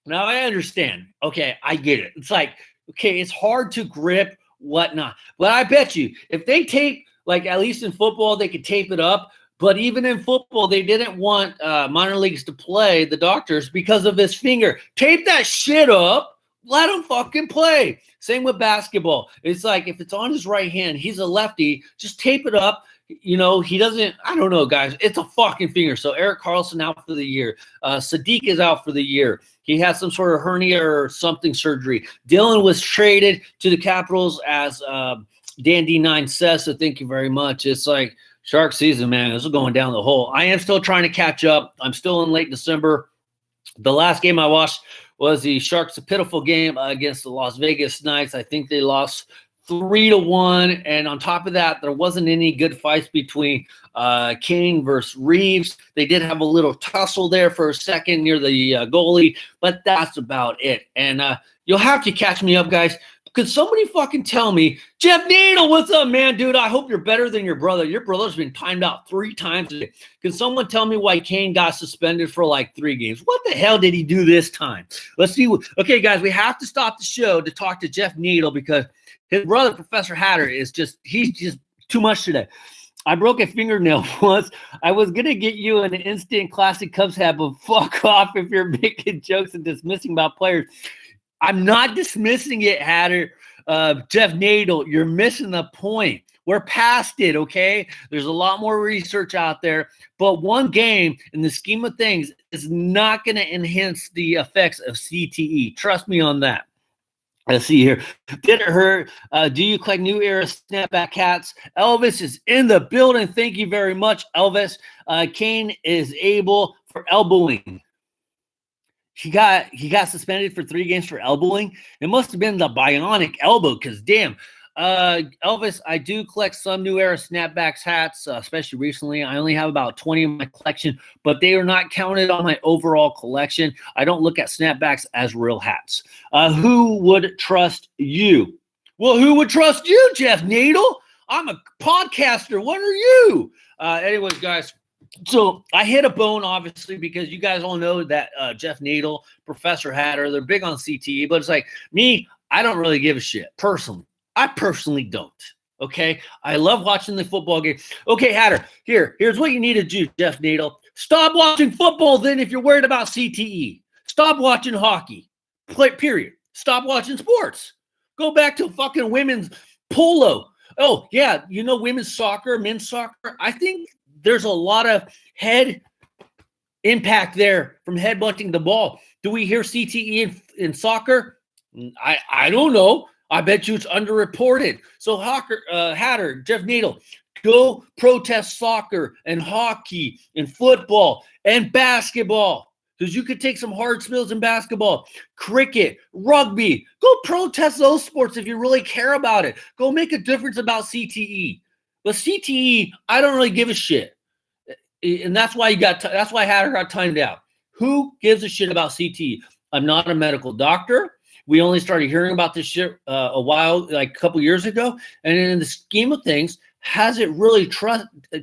Now, I understand. Okay, I get it. It's like, okay, it's hard to grip, whatnot. But I bet you, if they tape, like at least in football, they could tape it up. But even in football, they didn't want minor leagues to play, the doctors, because of his finger. Tape that shit up. Let him fucking play. Same with basketball. It's like if it's on his right hand, he's a lefty, just tape it up. You know, he doesn't, I don't know, guys. It's a fucking finger. So Eric Carlson out for the year. Sadiq is out for the year. He had some sort of hernia or something surgery. Dylan was traded to the Capitals, as Dan D9 says, so thank you very much. It's like Shark season, man. This is going down the hole. I am still trying to catch up. I'm still in late December. The last game I watched was the Sharks' pitiful game against the Las Vegas Knights. I think they lost 3-1. And on top of that, there wasn't any good fights between Kane versus Reeves. They did have a little tussle there for a second near the goalie, but that's about it. And you'll have to catch me up, guys. Could somebody fucking tell me, Jeff Needle, what's up, man? Dude, I hope you're better than your brother. Your brother's been timed out 3 times today. Can someone tell me why Kane got suspended for like 3 games? What the hell did he do this time? Let's see. Okay, guys, we have to stop the show to talk to Jeff Needle because his brother, Professor Hatter, he's just too much today. I broke a fingernail once. I was going to get you an instant classic Cubs hat, but fuck off if you're making jokes and dismissing about players. I'm not dismissing it, Hatter. Jeff Nadel, you're missing the point. We're past it, okay? There's a lot more research out there, but one game in the scheme of things is not going to enhance the effects of CTE. Trust me on that. Let's see here. Did it hurt? Do you collect new era snapback hats? Elvis is in the building. Thank you very much, Elvis. Kane is able for elbowing. He got suspended for 3 games for elbowing. It must have been the bionic elbow because, damn. Elvis, I do collect some new era snapbacks hats, especially recently. I only have about 20 in my collection, but they are not counted on my overall collection. I don't look at snapbacks as real hats. Who would trust you? Well, who would trust you, Jeff Needle? I'm a podcaster. What are you? Anyways, guys. So I hit a bone, obviously, because you guys all know that Jeff Needle, Professor Hatter, they're big on CTE, but it's like me, I don't really give a shit personally. I personally don't, okay? I love watching the football game. Okay, Hatter, here's what you need to do, Jeff Needle. Stop watching football then if you're worried about CTE. Stop watching hockey, period. Stop watching sports. Go back to fucking women's polo. Oh, yeah, you know women's soccer, men's soccer. I think there's a lot of head impact there from headbutting the ball. Do we hear CTE in soccer? I don't know. I bet you it's underreported. So Hatter, Jeff Needle, go protest soccer and hockey and football and basketball because you could take some hard spills in basketball, cricket, rugby. Go protest those sports if you really care about it. Go make a difference about CTE. But CTE, I don't really give a shit. And that's why that's why Hatter got timed out. Who gives a shit about CTE? I'm not a medical doctor. We only started hearing about this shit a while, like a couple years ago. And in the scheme of things, has it really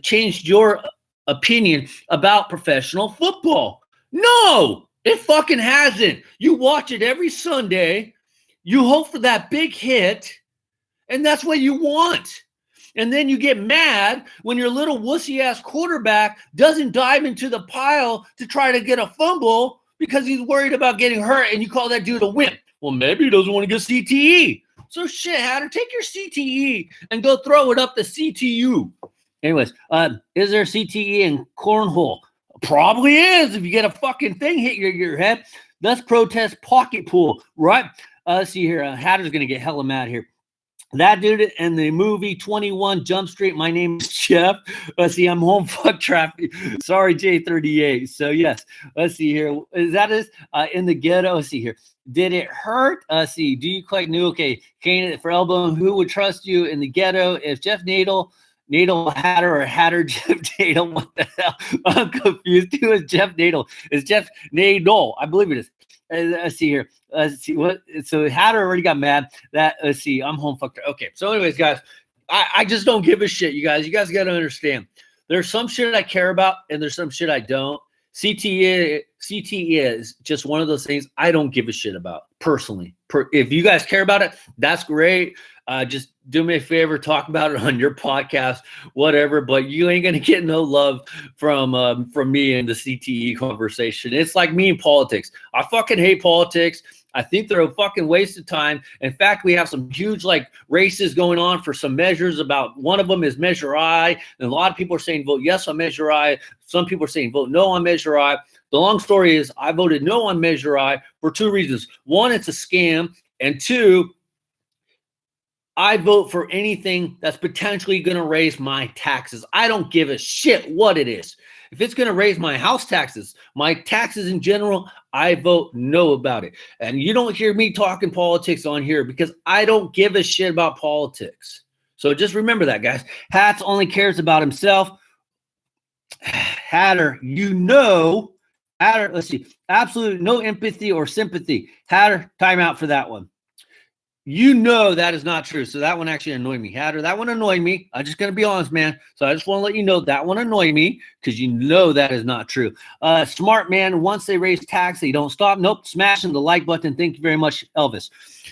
changed your opinion about professional football? No, it fucking hasn't. You watch it every Sunday. You hope for that big hit, and that's what you want. And then you get mad when your little wussy-ass quarterback doesn't dive into the pile to try to get a fumble because he's worried about getting hurt, and you call that dude a wimp. Well, maybe he doesn't want to get CTE. So shit, Hatter, take your CTE and go throw it up the CTU. Anyways, is there CTE in cornhole? Probably is if you get a fucking thing hit your head. Let's protest pocket pool, right? Let's see here. Hatter's going to get hella mad here. That dude in the movie 21 Jump Street, my name is Jeff. Let's see, I'm home, fuck traffic. Sorry, J38. So, yes, let's see here. Is that is in the ghetto? Let's see here. Did it hurt? Let's see. Do you quite knew? Okay, candidate for elbow. Who would trust you in the ghetto? If Jeff Nadel Hatter or Hatter Jeff Nadel? What the hell? I'm confused. Who is Jeff Nadel? It's Jeff Nadel. I believe it is. Let's see here. Let's see what. So Hatter already got mad. Let's see. I'm home fucked. Okay. So, anyways, guys, I just don't give a shit. You guys got to understand. There's some shit I care about, and there's some shit I don't. CTE is just one of those things I don't give a shit about personally. If you guys care about it, that's great. Just do me a favor, talk about it on your podcast, whatever. But you ain't gonna get no love from me in the CTE conversation. It's like me in politics. I fucking hate politics. I think they're a fucking waste of time. In fact, we have some huge like races going on for some measures. About one of them is Measure I, and a lot of people are saying vote yes on Measure I. Some people are saying vote no on Measure I. The long story is I voted no on Measure I for two reasons. One, it's a scam, and two, I vote for anything that's potentially going to raise my taxes. I don't give a shit what it is. If it's going to raise my house taxes, my taxes in general, I vote no about it. And you don't hear me talking politics on here because I don't give a shit about politics. So just remember that, guys. Hatz only cares about himself. Hatter, Hatter, let's see. Absolute no empathy or sympathy. Hatter, time out for that one. You know that is not true. So that one actually annoyed me. Hatter, that one annoyed me. I'm just going to be honest, man. So I just want to let you know that one annoyed me because you know that is not true. Smart man, once they raise tax, they don't stop. Nope, smashing the like button. Thank you very much, Elvis.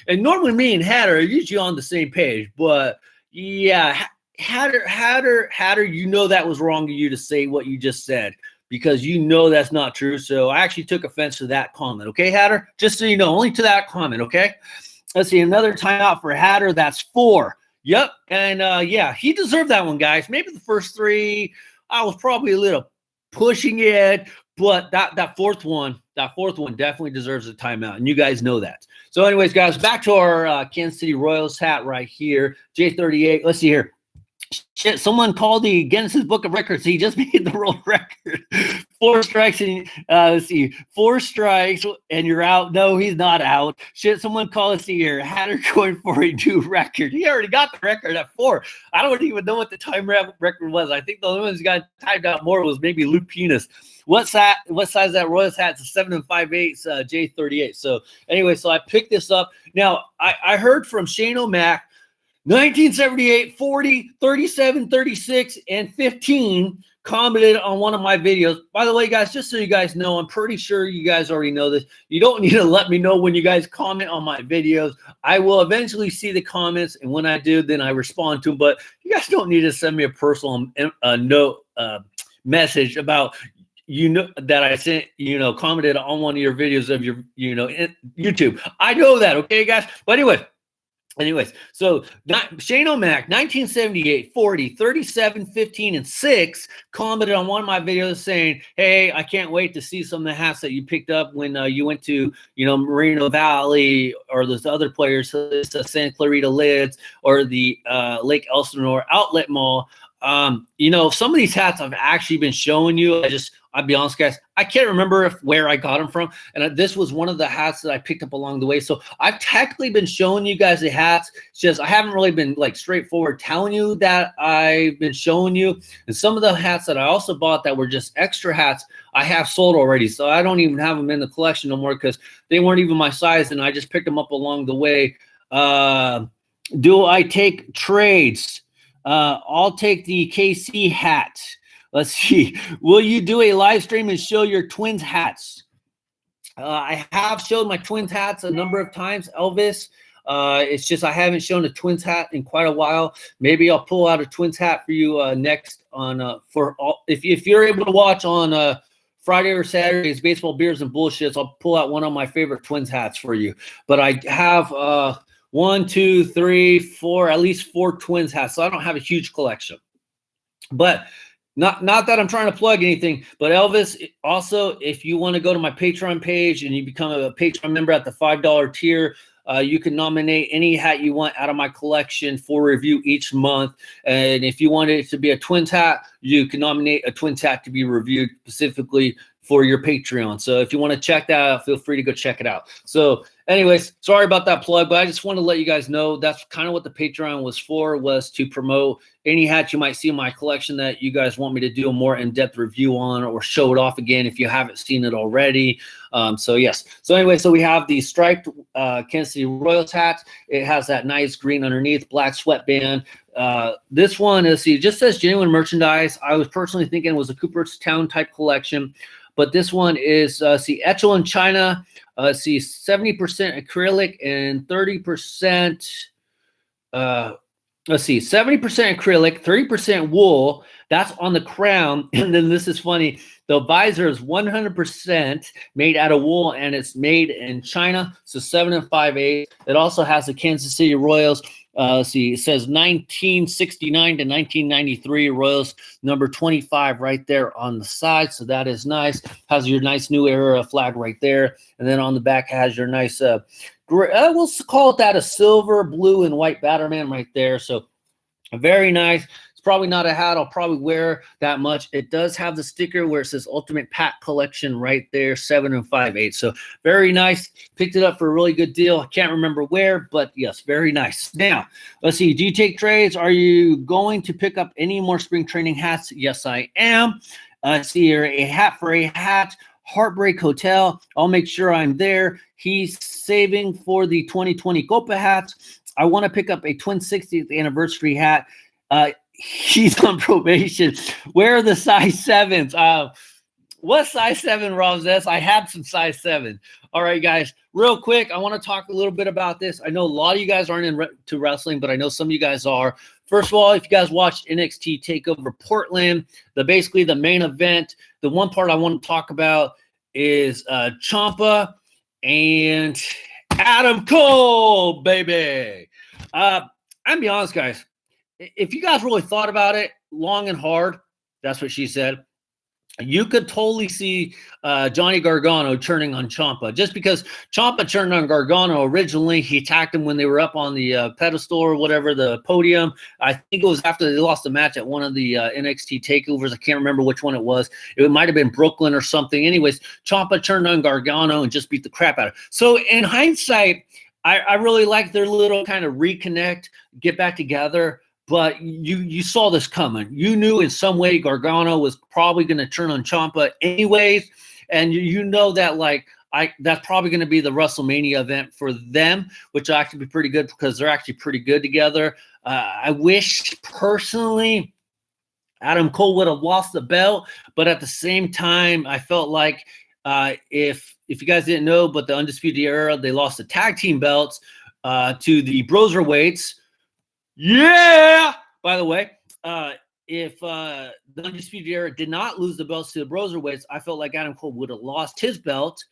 And normally me and Hatter are usually on the same page. But, yeah, Hatter, you know that was wrong of you to say what you just said because you know that's not true. So I actually took offense to that comment. Okay, Hatter? Just so you know, only to that comment, okay? Let's see, another timeout for Hatter. That's 4. Yep. And yeah, he deserved that one, guys. Maybe the first 3, I was probably a little pushing it, but that fourth one definitely deserves a timeout. And you guys know that. So anyways, guys, back to our Kansas City Royals hat right here. J38. Let's see here. Shit, someone called the Guinness Book of Records. He just made the world record. 4 strikes and let's see, 4 strikes and you're out. No, he's not out. Shit, someone call us here. Hatter going for a new record. He already got the record at 4. I don't even know what the time record was. I think the only one who got timed out more was maybe Luke Penis. What size that Royals hat? It's a 7 5/8 J38. So anyway, so I picked this up. Now I heard from Shane O'Mac. 1978, 40, 37, 36, and 15 commented on one of my videos. By the way, guys, just so you guys know, I'm pretty sure you guys already know this. You don't need to let me know when you guys comment on my videos. I will eventually see the comments, and when I do, then I respond to them. But you guys don't need to send me a personal note message about that I sent, commented on one of your videos of your, YouTube. I know that, okay, guys? But Anyways, so Shane O'Mac, 1978, 40, 37, 15, and 6, commented on one of my videos saying, hey, I can't wait to see some of the hats that you picked up when you went to, Moreno Valley or those other players, Santa Clarita Lids or the Lake Elsinore Outlet Mall. Some of these hats I've actually been showing you. I'll be honest, guys, I can't remember where I got them from. And this was one of the hats that I picked up along the way. So I've technically been showing you guys the hats. It's just I haven't really been straightforward telling you that I've been showing you. And some of the hats that I also bought that were just extra hats, I have sold already. So I don't even have them in the collection no more because they weren't even my size. And I just picked them up along the way. Do I take trades? I'll take the KC hat. Let's see. Will you do a live stream and show your Twins hats? I have showed my Twins hats a number of times, Elvis. It's just I haven't shown a Twins hat in quite a while. Maybe I'll pull out a Twins hat for you next on for all. If you're able to watch on Friday or Saturdays, Baseball Beers and Bullshits, I'll pull out one of my favorite Twins hats for you. But I have 1, 2, 3, 4, at least 4 Twins hats. So I don't have a huge collection. But not that I'm trying to plug anything, but Elvis, also, if you want to go to my Patreon page and you become a Patreon member at the $5 tier, you can nominate any hat you want out of my collection for review each month. And if you want it to be a Twins hat, you can nominate a Twins hat to be reviewed specifically for your Patreon. So if you want to check that out, feel free to go check it out. So anyways, sorry about that plug, but I just want to let you guys know that's kind of what the Patreon was for, was to promote any hat you might see in my collection that you guys want me to do a more in-depth review on, or show it off again if you haven't seen it already. So yes. So anyway, so we have the striped Kansas City Royals hat. It has that nice green underneath, black sweatband. This one is, see, it just says genuine merchandise. I was personally thinking it was a Cooperstown type collection, but this one is, see, Echo in China. See, 70% acrylic and 30%, let's see, 70% acrylic, 30% wool. That's on the crown. And then this is funny. The visor is 100% made out of wool, and it's made in China. So 7 5/8. It also has the Kansas City Royals. See, it says 1969 to 1993 Royals number 25 right there on the side. So that is nice. Has your nice new era flag right there. And then on the back has your nice, we'll call it that, a silver, blue, and white Batterman right there. So very nice. It's probably not a hat I'll probably wear that much. It does have the sticker where it says Ultimate Pat Collection right there, 7 5/8. So very nice. Picked it up for a really good deal. I can't remember where, but yes, very nice. Now, let's see. Do you take trades? Are you going to pick up any more spring training hats? Yes, I am. See here, a hat for a hat. Heartbreak Hotel. I'll make sure I'm there. He's saving for the 2020 Copa hats. I want to pick up a Twin 60th anniversary hat. He's on probation. Where are the size 7s? What size 7, Rob says? I had some size 7. All right, guys, real quick, I want to talk a little bit about this. I know a lot of you guys aren't into wrestling, but I know some of you guys are. First of all, if you guys watched NXT TakeOver Portland, basically the main event, the one part I want to talk about is Ciampa and Adam Cole, baby. I'm be honest, guys. If you guys really thought about it long and hard, that's what she said, you could totally see Johnny Gargano turning on Ciampa. Just because Ciampa turned on Gargano originally, he attacked him when they were up on the pedestal or whatever, the podium. I think it was after they lost the match at one of the NXT takeovers. I can't remember which one it was. It might have been Brooklyn or something. Anyways, Ciampa turned on Gargano and just beat the crap out of him. So in hindsight, I really like their little kind of reconnect, get back together. But you saw this coming. You knew in some way Gargano was probably going to turn on Ciampa anyways, and you know that that's probably going to be the WrestleMania event for them, which will actually be pretty good because they're actually pretty good together. I wish personally Adam Cole would have lost the belt, but at the same time, I felt like if you guys didn't know, but the Undisputed Era, they lost the tag team belts to the Broserweights. Yeah. By the way, if the Undisputed Era did not lose the belts to the Broserweights, I felt like Adam Cole would have lost his belt.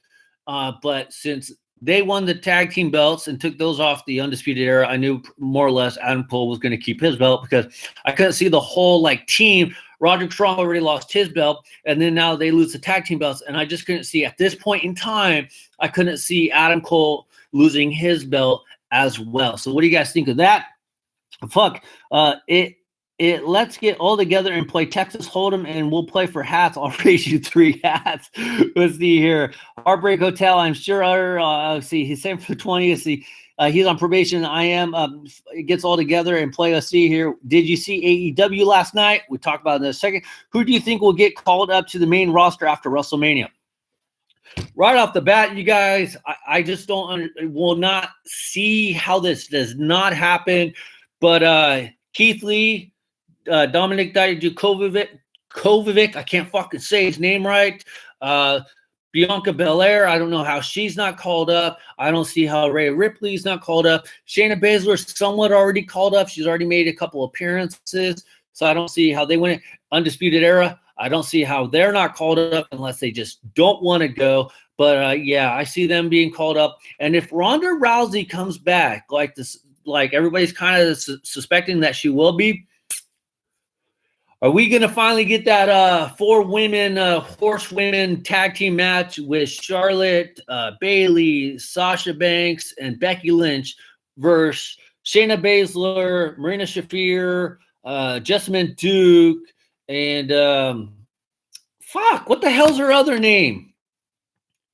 But since they won the tag team belts and took those off the Undisputed Era, I knew more or less Adam Cole was going to keep his belt because I couldn't see the whole team. Roderick Strong already lost his belt, and then now they lose the tag team belts, and I just couldn't see at this point in time. I couldn't see Adam Cole losing his belt as well. So what do you guys think of that? Fuck, let's get all together and play Texas Hold'em, and we'll play for hats. I'll raise you 3 hats. Let's see here. Heartbreak Hotel, I'm sure. See, he's saving for 20. See, he's on probation. I am. Gets all together and play. Let's see here. Did you see AEW last night? We'll talk about it in a second. Who do you think will get called up to the main roster after WrestleMania? Right off the bat, you guys, I just will not see how this does not happen. But Keith Lee, Dominic Dijakovic, I can't fucking say his name right. Bianca Belair, I don't know how she's not called up. I don't see how Rhea Ripley's not called up. Shayna Baszler's somewhat already called up. She's already made a couple appearances, so I don't see how they win it. Undisputed Era, I don't see how they're not called up unless they just don't want to go. But yeah, I see them being called up. And if Ronda Rousey comes back like this, like everybody's kind of suspecting that she will be, are we going to finally get that horsewomen tag team match with Charlotte, Bayley, Sasha Banks, and Becky Lynch versus Shayna Baszler, Marina Shafir, Jessamine Duke, and what the hell's her other name?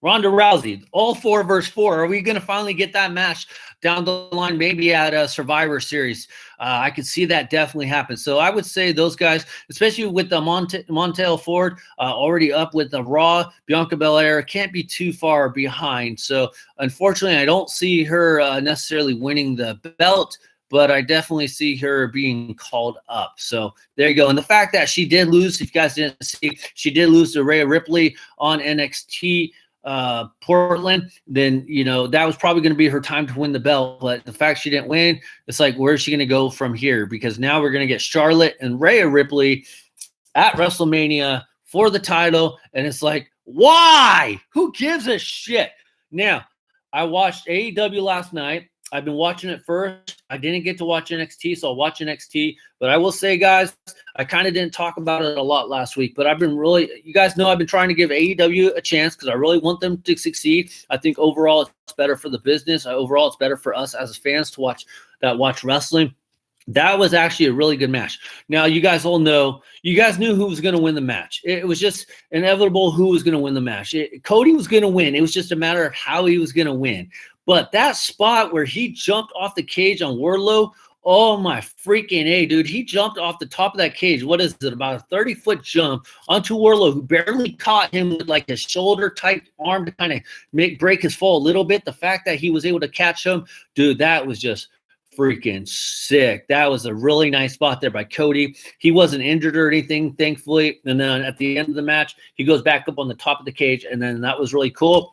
Ronda Rousey, all 4 versus 4. Are we going to finally get that match down the line, maybe at a Survivor Series? I could see that definitely happen. So I would say those guys, especially with the Montel Ford already up with the Raw, Bianca Belair can't be too far behind. So unfortunately, I don't see her necessarily winning the belt, but I definitely see her being called up. So there you go. And the fact that she did lose, if you guys didn't see, she did lose to Rhea Ripley on NXT Portland, then that was probably going to be her time to win the belt. But the fact she didn't win, it's like, where's she going to go from here? Because now we're going to get Charlotte and Rhea Ripley at WrestleMania for the title, and it's like, why? Who gives a shit? Now, I watched AEW last night. I've been watching it first. I didn't get to watch NXT, so I'll watch NXT. But I will say, guys, I kind of didn't talk about it a lot last week. But you guys know I've been trying to give AEW a chance because I really want them to succeed. I think overall it's better for the business. Overall, it's better for us as fans to watch wrestling. That was actually a really good match. Now, you guys all know, you guys knew who was going to win the match. It was just inevitable who was going to win the match. Cody was going to win. It was just a matter of how he was going to win. But that spot where he jumped off the cage on Wardlow, oh my freaking A, dude. He jumped off the top of that cage. What is it? About a 30-foot jump onto Wardlow, who barely caught him with like his shoulder-type arm to kind of break his fall a little bit. The fact that he was able to catch him, dude, that was just freaking sick. That was a really nice spot there by Cody. He wasn't injured or anything, thankfully. And then at the end of the match, he goes back up on the top of the cage, and then that was really cool.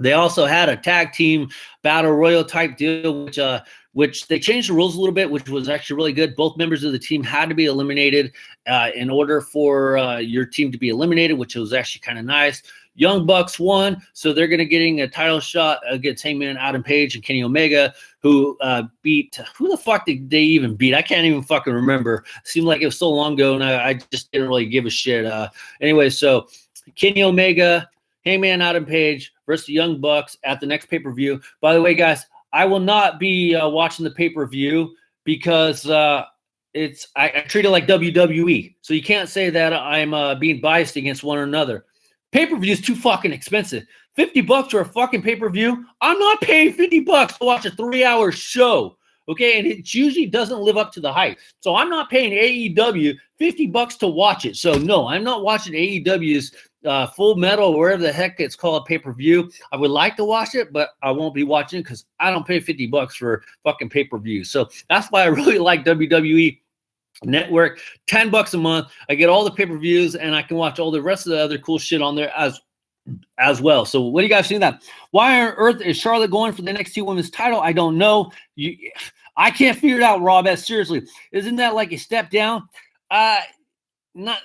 They also had a tag team battle royal type deal, which they changed the rules a little bit, which was actually really good. Both members of the team had to be eliminated in order for your team to be eliminated, which was actually kind of nice. Young Bucks won, so they're going to getting a title shot against Hangman Adam Page and Kenny Omega, who beat – who the fuck did they even beat? I can't even fucking remember. It seemed like it was so long ago, and I just didn't really give a shit. Anyway, so Kenny Omega, Hangman Adam Page versus the Young Bucks at the next pay-per-view. By the way, guys, I will not be watching the pay-per-view because I treat it like WWE. So you can't say that I'm being biased against one or another. Pay-per-view is too fucking expensive. $50 for a fucking pay-per-view? I'm not paying $50 to watch a 3-hour show. Okay, and it usually doesn't live up to the hype. So I'm not paying AEW $50 to watch it. So no, I'm not watching AEW's Full Metal or whatever the heck it's called pay-per-view. I would like to watch it, but I won't be watching it because I don't pay $50 for fucking pay-per-view. So that's why I really like WWE Network. $10 a month. I get all the pay-per-views and I can watch all the rest of the other cool shit on there as well. So what do you guys think of that? Why on earth is Charlotte going for the NXT Women's title? I don't know. I can't figure it out, Rob. Seriously, isn't that like a step down? Not.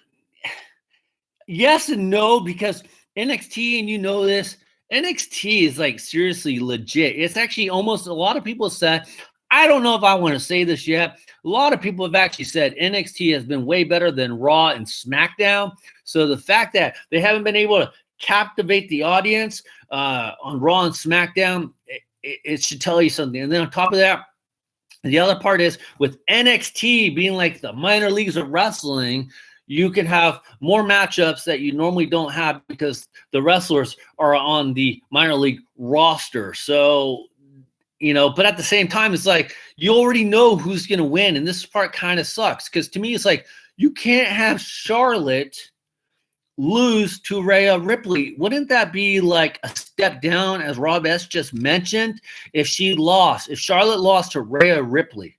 Yes and no, because NXT, and you know this, NXT is like seriously legit. It's actually almost, a lot of people said, I don't know if I want to say this yet. A lot of people have actually said NXT has been way better than Raw and SmackDown. So the fact that they haven't been able to captivate the audience on Raw and SmackDown, it should tell you something. And then on top of that, the other part is with NXT being like the minor leagues of wrestling, you can have more matchups that you normally don't have because the wrestlers are on the minor league roster. So, but at the same time, it's like you already know who's going to win. And this part kind of sucks because to me, it's like you can't have Charlotte lose to Rhea Ripley. Wouldn't that be like a step down, as Rob S. just mentioned, if Charlotte lost to Rhea Ripley?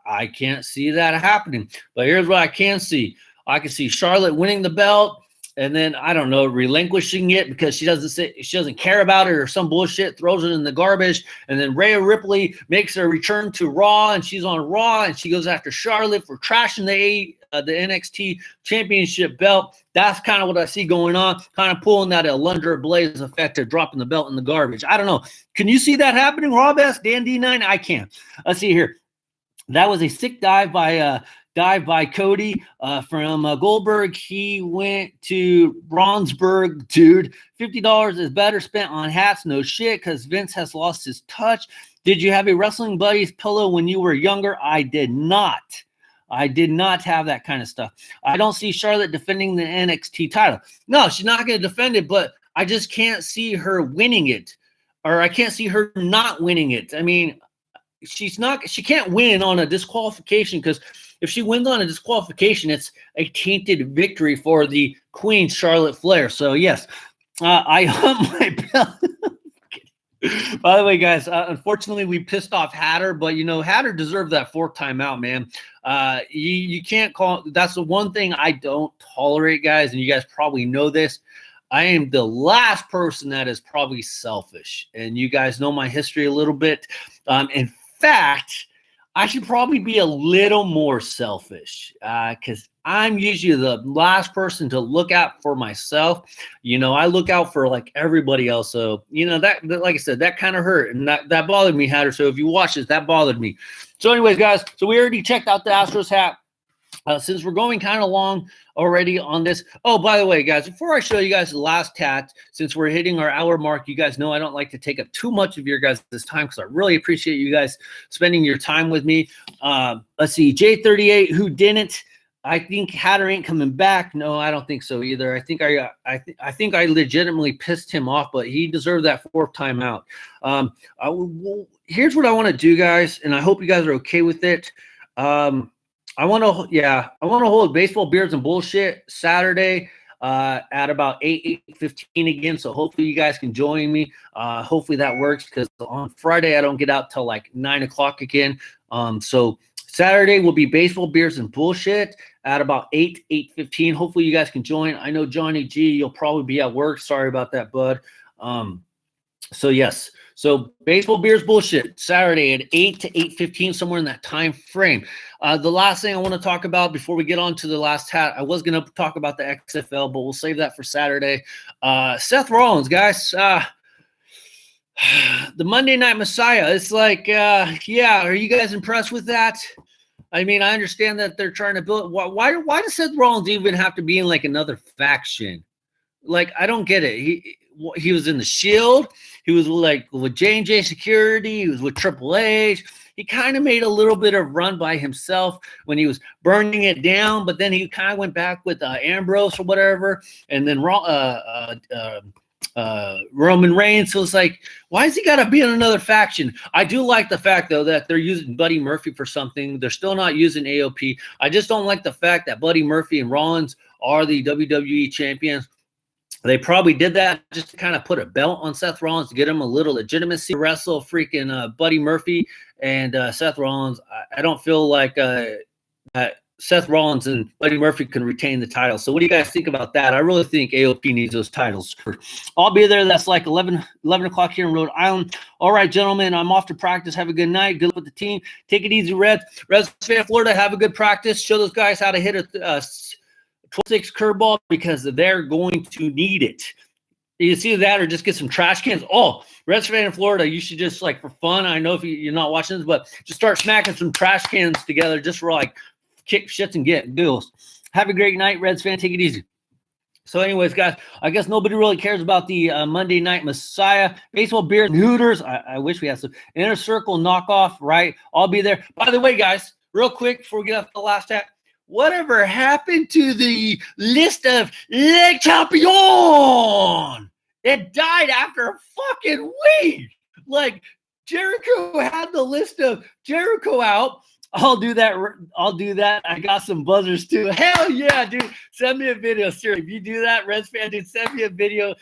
I can't see that happening. But here's what I can see. I can see Charlotte winning the belt, and then I don't know, relinquishing it because she doesn't care about it or some bullshit, throws it in the garbage, and then Rhea Ripley makes her return to Raw, and she's on Raw, and she goes after Charlotte for trashing the NXT Championship belt. That's kind of what I see going on, kind of pulling that Alundra Blaze effect of dropping the belt in the garbage. I don't know. Can you see that happening, Rob S? Dan D9? I can. Let's see here. That was a sick dive by Cody from Goldberg. He went to Bronsberg, dude. $50 is better spent on hats. No shit, because Vince has lost his touch. Did you have a Wrestling Buddies pillow when you were younger? I did not. I did not have that kind of stuff. I don't see Charlotte defending the NXT title. No, she's not going to defend it, but I just can't see her winning it. Or I can't see her not winning it. I mean, she can't win on a disqualification, because if she wins on a disqualification, it's a tainted victory for the Queen, Charlotte Flair. So yes, I hunt my belt. By the way, guys, unfortunately we pissed off Hatter, but Hatter deserved that 4th timeout, man. You can't call. That's the one thing I don't tolerate, guys, and you guys probably know this. I am the last person that is probably selfish, and you guys know my history a little bit. In fact, I should probably be a little more selfish, because I'm usually the last person to look out for myself. I look out for like everybody else. So, that like I said, that kind of hurt, and that bothered me, Hatter. So if you watch this, that bothered me. So anyways, guys, so we already checked out the Astros hat. Since we're going kind of long already on this. Oh, by the way, guys, before I show you guys the last hat, since we're hitting our hour mark, you guys know I don't like to take up too much of your guys' time, because I really appreciate you guys spending your time with me. Let's see, J38, who didn't? I think Hatter ain't coming back. No, I don't think so either. I think I legitimately pissed him off, but he deserved that 4th timeout. Here's what I want to do, guys, and I hope you guys are okay with it. I want to hold Baseball Beers and Bullshit Saturday at about 8:15 again. So hopefully you guys can join me. Hopefully that works, because on Friday I don't get out till like 9 o'clock again. So Saturday will be Baseball Beers and Bullshit at about 8:15. Hopefully you guys can join. I know Johnny G, you'll probably be at work. Sorry about that, bud. So yes. So Baseball Beers Bullshit Saturday at 8 to 8:15, somewhere in that time frame. The last thing I want to talk about before we get on to the last hat, I was going to talk about the XFL, but we'll save that for Saturday. Seth Rollins, guys, the Monday Night Messiah. It's like, yeah, are you guys impressed with that? I mean, I understand that they're trying to build. Why does Seth Rollins even have to be in like another faction? Like, I don't get it. He was in the Shield. He was like with J&J Security. He was with Triple H. He kind of made a little bit of run by himself when he was burning it down, but then he kind of went back with Ambrose or whatever, and then Roman Reigns. So it's like, why has he got to be in another faction? I do like the fact, though, that they're using Buddy Murphy for something. They're still not using AOP. I just don't like the fact that Buddy Murphy and Rollins are the WWE champions. They probably did that just to kind of put a belt on Seth Rollins to get him a little legitimacy to wrestle freaking Buddy Murphy and Seth Rollins. I don't feel like Seth Rollins and Buddy Murphy can retain the title. So what do you guys think about that? I really think AOP needs those titles. I'll be there. That's like 11 o'clock here in Rhode Island. All right, gentlemen, I'm off to practice. Have a good night. Good luck with the team. Take it easy, Reds. Reds fan Florida, have a good practice. Show those guys how to hit a 12-6 curveball, because they're going to need it. You see that, or just get some trash cans. Oh, Reds fan in Florida, you should just, like, for fun, I know if you're not watching this, but just start smacking some trash cans together just for, like, kick shits and get deals. Have a great night, Reds fan. Take it easy. So anyways, guys, I guess nobody really cares about the Monday Night Messiah. Baseball Beers and Hooters. I wish we had some Inner Circle knockoff, right? I'll be there. By the way, guys, real quick before we get off the last hat, whatever happened to the list of Le Champion? It died after a fucking week. Like, Jericho had the list of Jericho out. I'll do that. I got some buzzers too. Hell yeah, dude. Send me a video. Seriously, if you do that, Reds fan, dude, send me a video.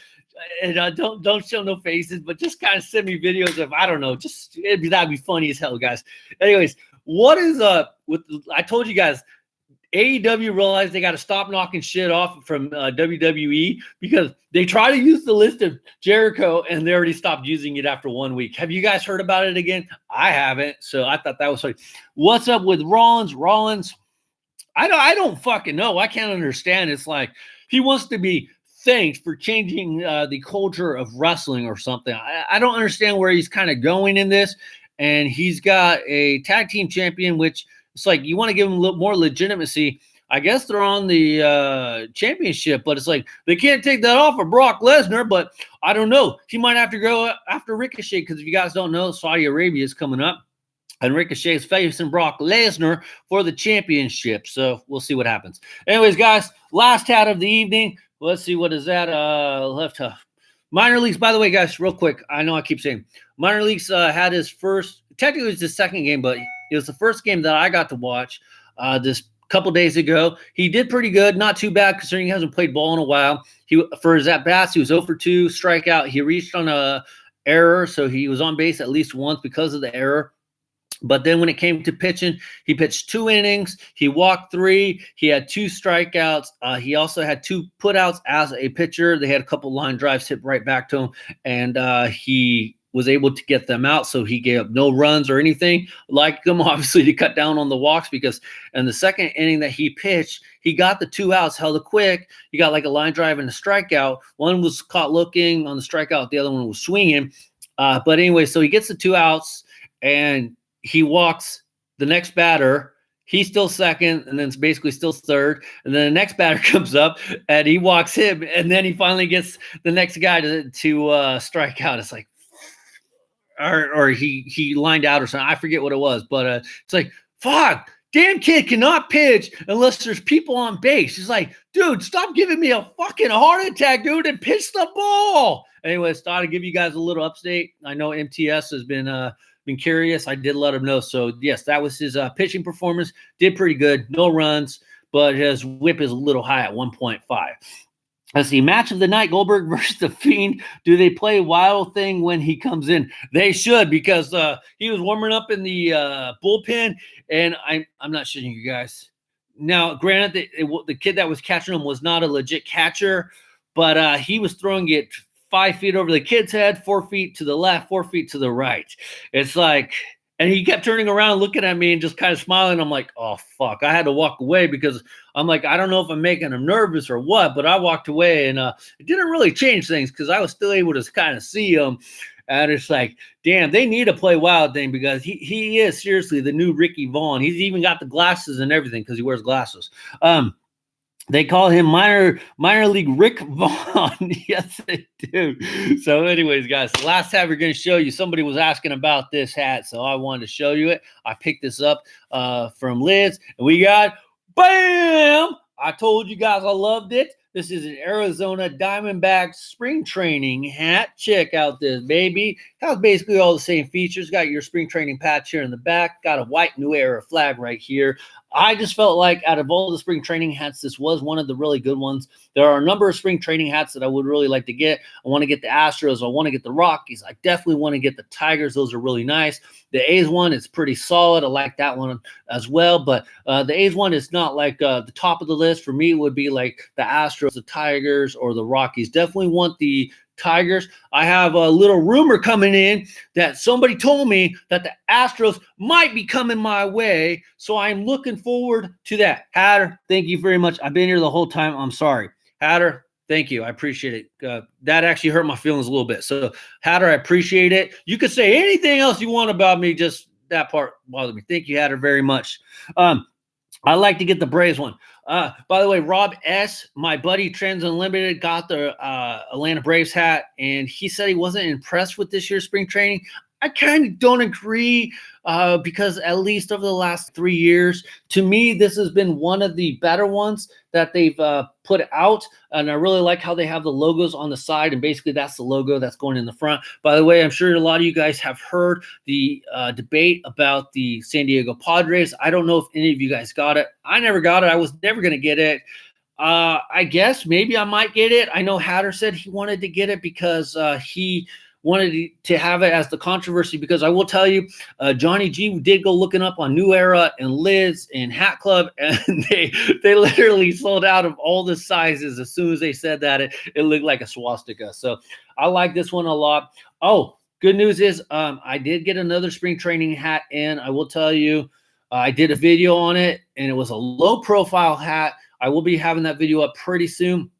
And don't show no faces, but just kind of send me videos of, I don't know, that'd be funny as hell, guys. Anyways, what is with I told you guys, AEW realized they got to stop knocking shit off from WWE because they try to use the list of Jericho and they already stopped using it after 1 week. Have you guys heard about it again? I haven't, so I thought that was funny. What's up with Rollins? Rollins, I don't fucking know. I can't understand. It's like he wants to be thanked for changing the culture of wrestling or something. I don't understand where he's kind of going in this. And he's got a tag team champion, which it's like you want to give him a little more legitimacy. I guess they're on the championship, but it's like they can't take that off of Brock Lesnar. But I don't know. He might have to go after Ricochet because if you guys don't know, Saudi Arabia is coming up. And Ricochet is facing Brock Lesnar for the championship. So we'll see what happens. Anyways, guys, last hat of the evening. Let's see, what is that? Left minor leagues, by the way, guys, real quick. I know I keep saying minor leagues had his first, technically it was his second game, but it was the first game that I got to watch this couple days ago. He did pretty good, not too bad considering he hasn't played ball in a while. For his at-bats, he was 0 for 2, strikeout. He reached on a error, so he was on base at least once because of the error. But then when it came to pitching, he pitched 2 innings. He walked 3. He had 2 strikeouts. He also had 2 putouts as a pitcher. They had a couple line drives hit right back to him, and he was able to get them out. So he gave up no runs or anything like him, obviously, to cut down on the walks because in the second inning that he pitched, he got the 2 outs, held it quick. He got like a line drive and a strikeout. One was caught looking on the strikeout. The other one was swinging. But anyway, so he gets the 2 outs, and he walks the next batter. He's still second, and then it's basically still third. And then the next batter comes up, and he walks him, and then he finally gets the next guy to strike out. It's like, or he lined out or something. I forget what it was, but it's like, fuck, damn kid cannot pitch unless there's people on base. He's like, dude, stop giving me a fucking heart attack, dude, and pitch the ball. Anyways, thought I'd give you guys a little update. I know MTS has been curious. I did let him know. So, yes, that was his pitching performance. Did pretty good. No runs, but his whip is a little high at 1.5. Let's see. Match of the night, Goldberg versus The Fiend. Do they play Wild Thing when he comes in? They should because he was warming up in the bullpen, and I'm not shitting you guys. Now, granted, the kid that was catching him was not a legit catcher, but he was throwing it 5 feet over the kid's head, 4 feet to the left, 4 feet to the right. It's like, and he kept turning around and looking at me and just kind of smiling. I'm like, oh, fuck. I had to walk away because I'm like, I don't know if I'm making him nervous or what, but I walked away, and it didn't really change things because I was still able to kind of see him. And it's like, damn, they need to play Wild Thing because he is seriously the new Ricky Vaughn. He's even got the glasses and everything because he wears glasses. They call him minor league Rick Vaughn. Yes, they do. So anyways, guys, the last hat we're going to show you, somebody was asking about this hat, so I wanted to show you it. I picked this up from Liz, and we got, bam! I told you guys I loved it. This is an Arizona Diamondbacks spring training hat. Check out this, baby. Has basically all the same features. Got your spring training patch here in the back. Got a white New Era flag right here. I just felt like out of all the spring training hats, this was one of the really good ones. There are a number of spring training hats that I would really like to get. I want to get the Astros. I want to get the Rockies. I definitely want to get the Tigers. Those are really nice. The A's one is pretty solid. I like that one as well. But the A's one is not like the top of the list. For me, it would be like the Astros, the Tigers, or the Rockies. Definitely want the Tigers. I have a little rumor coming in that somebody told me that the Astros might be coming my way, so I'm looking forward to that. Hatter, thank you very much. I've been here the whole time. I'm sorry. Hatter, thank you. I appreciate it. That actually hurt my feelings a little bit. So, Hatter, I appreciate it. You could say anything else you want about me, just that part bothered me. Thank you, Hatter, very much. I like to get the Braves one. By the way, Rob S., my buddy Trends Unlimited, got the Atlanta Braves hat, and he said he wasn't impressed with this year's spring training. I kind of don't agree because at least over the last 3 years, to me, this has been one of the better ones that they've put out. And I really like how they have the logos on the side. And basically, that's the logo that's going in the front. By the way, I'm sure a lot of you guys have heard the debate about the San Diego Padres. I don't know if any of you guys got it. I never got it. I was never going to get it. I guess maybe I might get it. I know Hatter said he wanted to get it because he wanted to have it as the controversy because I will tell you, Johnny G did go looking up on New Era and Lids and Hat Club, and they literally sold out of all the sizes as soon as they said that it looked like a swastika. So I like this one a lot. Oh, good news is I did get another spring training hat in. I will tell you, I did a video on it, and it was a low profile hat. I will be having that video up pretty soon.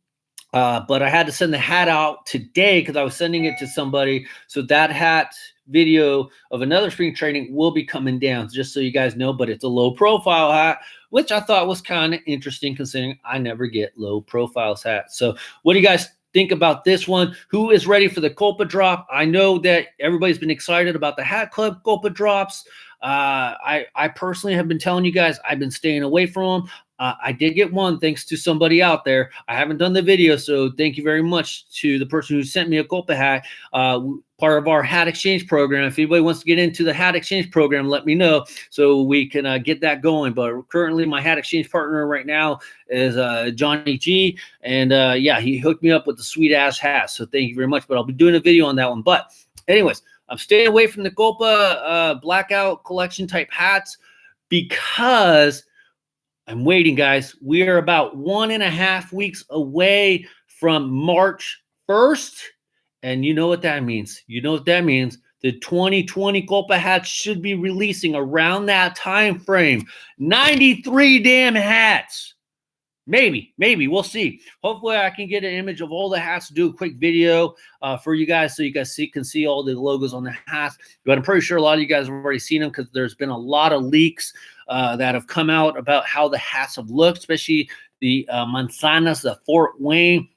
But I had to send the hat out today because I was sending it to somebody. So that hat video of another spring training will be coming down, just so you guys know. But it's a low profile hat, which I thought was kind of interesting considering I never get low profiles hats. So what do you guys think about this one? Who is ready for the Copa drop? I know that everybody's been excited about the Hat Club Copa drops. I personally have been telling you guys I've been staying away from them. I did get one thanks to somebody out there. I haven't done the video, so thank you very much to the person who sent me a Copa hat, part of our hat exchange program. If anybody wants to get into the hat exchange program, let me know so we can get that going. But currently, my hat exchange partner right now is Johnny G, and yeah, he hooked me up with the sweet-ass hat, so thank you very much. But I'll be doing a video on that one. But anyways, I'm staying away from the Copa blackout collection type hats because I'm waiting, guys. We are about 1.5 weeks away from March 1st. And you know what that means. You know what that means. The 2020 Copa hats should be releasing around that time frame. 93 damn hats. Maybe. We'll see. Hopefully, I can get an image of all the hats, do a quick video for you guys so you guys can see all the logos on the hats. But I'm pretty sure a lot of you guys have already seen them because there's been a lot of leaks that have come out about how the hats have looked, especially the Manzanas, the Fort Wayne.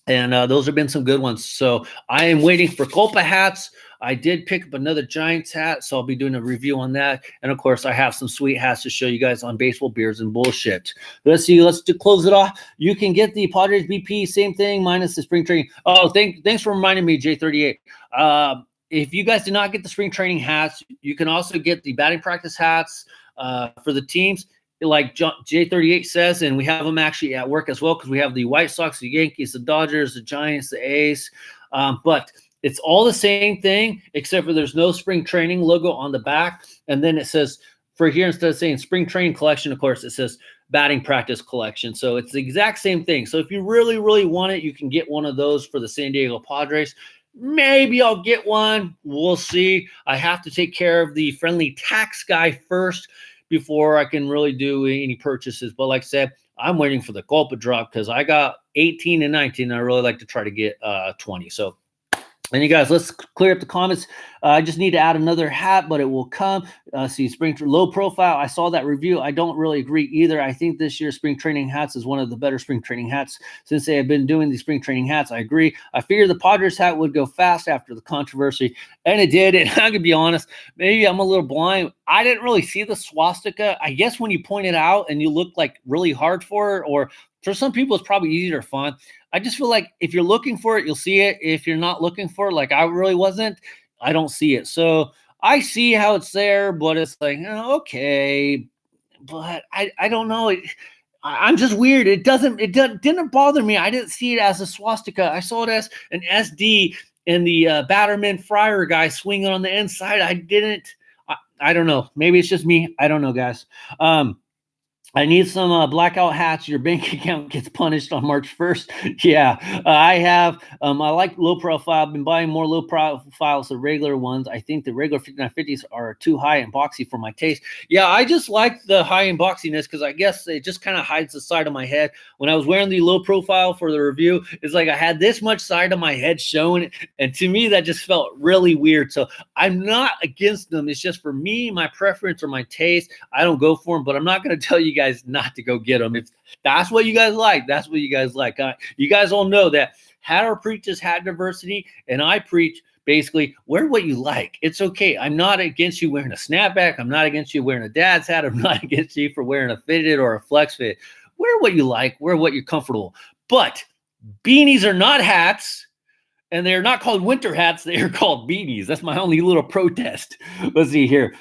And those have been some good ones. So I am waiting for Copa hats. I did pick up another Giants hat, so I'll be doing a review on that. And, of course, I have some sweet hats to show you guys on baseball, beers, and bullshit. Let's see. Let's close it off. You can get the Padres BP, same thing, minus the spring training. Oh, thanks for reminding me, J38. If you guys did not get the spring training hats, you can also get the batting practice hats for the teams. Like J38 says, and we have them actually at work as well because we have the White Sox, the Yankees, the Dodgers, the Giants, the A's. But it's all the same thing, except for there's no spring training logo on the back. And then it says, for here, instead of saying spring training collection, of course, it says batting practice collection. So it's the exact same thing. So if you really, really want it, you can get one of those for the San Diego Padres. Maybe I'll get one. We'll see. I have to take care of the friendly tax guy first before I can really do any purchases. But like I said, I'm waiting for the Copa drop because I got 18 and 19. And I really like to try to get 20. So, and you guys, let's clear up the comments. I just need to add another hat, but it will come. See, spring low profile. I saw that review. I don't really agree either. I think this year's spring training hats is one of the better spring training hats since they have been doing these spring training hats. I agree. I figured the Padres hat would go fast after the controversy, and it did. And I can be honest, maybe I'm a little blind. I didn't really see the swastika. I guess when you point it out and you look like really hard for it, or for some people, it's probably easier to find. I just feel like if you're looking for it, you'll see it. If you're not looking for it, like I really wasn't, I don't see it. So I see how it's there, but it's like, okay, but I don't know. I'm just weird. It didn't bother me. I didn't see it as a swastika. I saw it as an SD and the Batterman Friar guy swinging on the inside. I don't know. Maybe it's just me. I don't know, guys. I need some blackout hats. Your bank account gets punished on March 1st. Yeah, I have. I like low profile. I've been buying more low profiles than regular ones. I think the regular 5950s are too high and boxy for my taste. Yeah, I just like the high and boxiness because I guess it just kind of hides the side of my head. When I was wearing the low profile for the review, it's like I had this much side of my head showing. And to me, that just felt really weird. So I'm not against them. It's just for me, my preference or my taste. I don't go for them, but I'm not going to tell you guys not to go get them. If that's what you guys like, that's what you guys like. You guys all know that Hatter preaches hat diversity, and I preach basically wear what you like. It's okay. I'm not against you wearing a snapback. I'm not against you wearing a dad's hat. I'm not against you for wearing a fitted or a flex fit. Wear what you like. Wear what you're comfortable. But beanies are not hats, and they're not called winter hats. They are called beanies. That's my only little protest. Let's see here.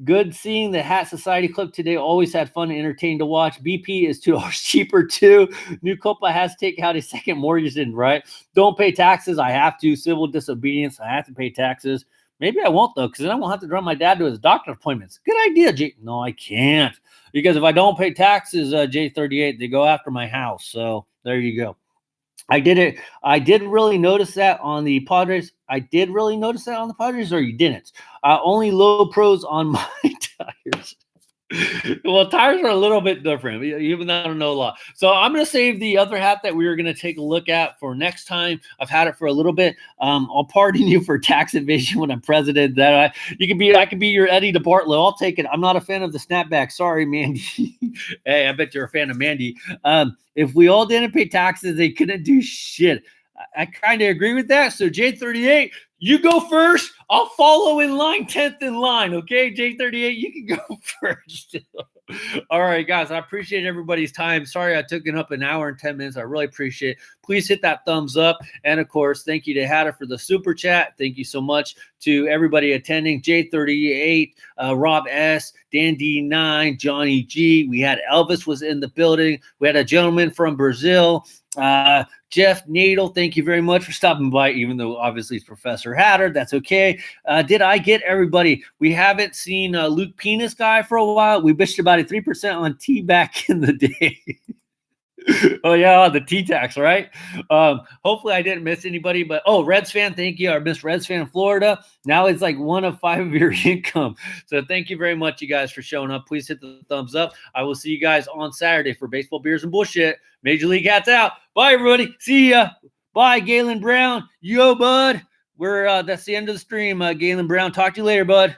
Good seeing the Hat Society clip today. Always had fun and entertaining to watch. BP is $2 cheaper too. New Copa has to take out a second mortgage in, right? Don't pay taxes. I have to. Civil disobedience. I have to pay taxes. Maybe I won't though, because then I won't have to drive my dad to his doctor appointments. Good idea, J. No, I can't. Because if I don't pay taxes, J38, they go after my house. So there you go. I did it. I did really notice that on the Padres. I did really notice that on the Padres, or you didn't? Only low pros on my tires. Well, tires are a little bit different, even though I don't know a lot. So I'm going to save the other hat that we were going to take a look at for next time. I've had it for a little bit. I'll pardon you for tax evasion when I'm president. I could be your Eddie DeBartolo. I'll take it. I'm not a fan of the snapback. Sorry, Mandy. Hey, I bet you're a fan of Mandy. If we all didn't pay taxes, they couldn't do shit. I kind of agree with that. So J38, you go first. I'll follow in line, 10th in line. Okay, J38, you can go first. All right, guys, I appreciate everybody's time. Sorry I took it up an hour and 10 minutes. I really appreciate it. Please hit that thumbs up. And, of course, thank you to Hatter for the super chat. Thank you so much to everybody attending. J38, Rob S., Dan D9, Johnny G. We had Elvis was in the building. We had a gentleman from Brazil. Jeff Nadel, thank you very much for stopping by, even though obviously it's Professor Hatter. That's okay. Did I get everybody? We haven't seen Luke Penis guy for a while. We bitched about a 3% on T back in the day. Oh, yeah, the T-tax, right? Hopefully I didn't miss anybody. But, Reds fan, thank you. Our Miss Reds fan in Florida. Now it's like 1 of 5 of your income. So thank you very much, you guys, for showing up. Please hit the thumbs up. I will see you guys on Saturday for Baseball, Beers, and Bullshit. Major League Hats out. Bye, everybody. See ya. Bye, Galen Brown. Yo, bud. That's the end of the stream, Galen Brown. Talk to you later, bud.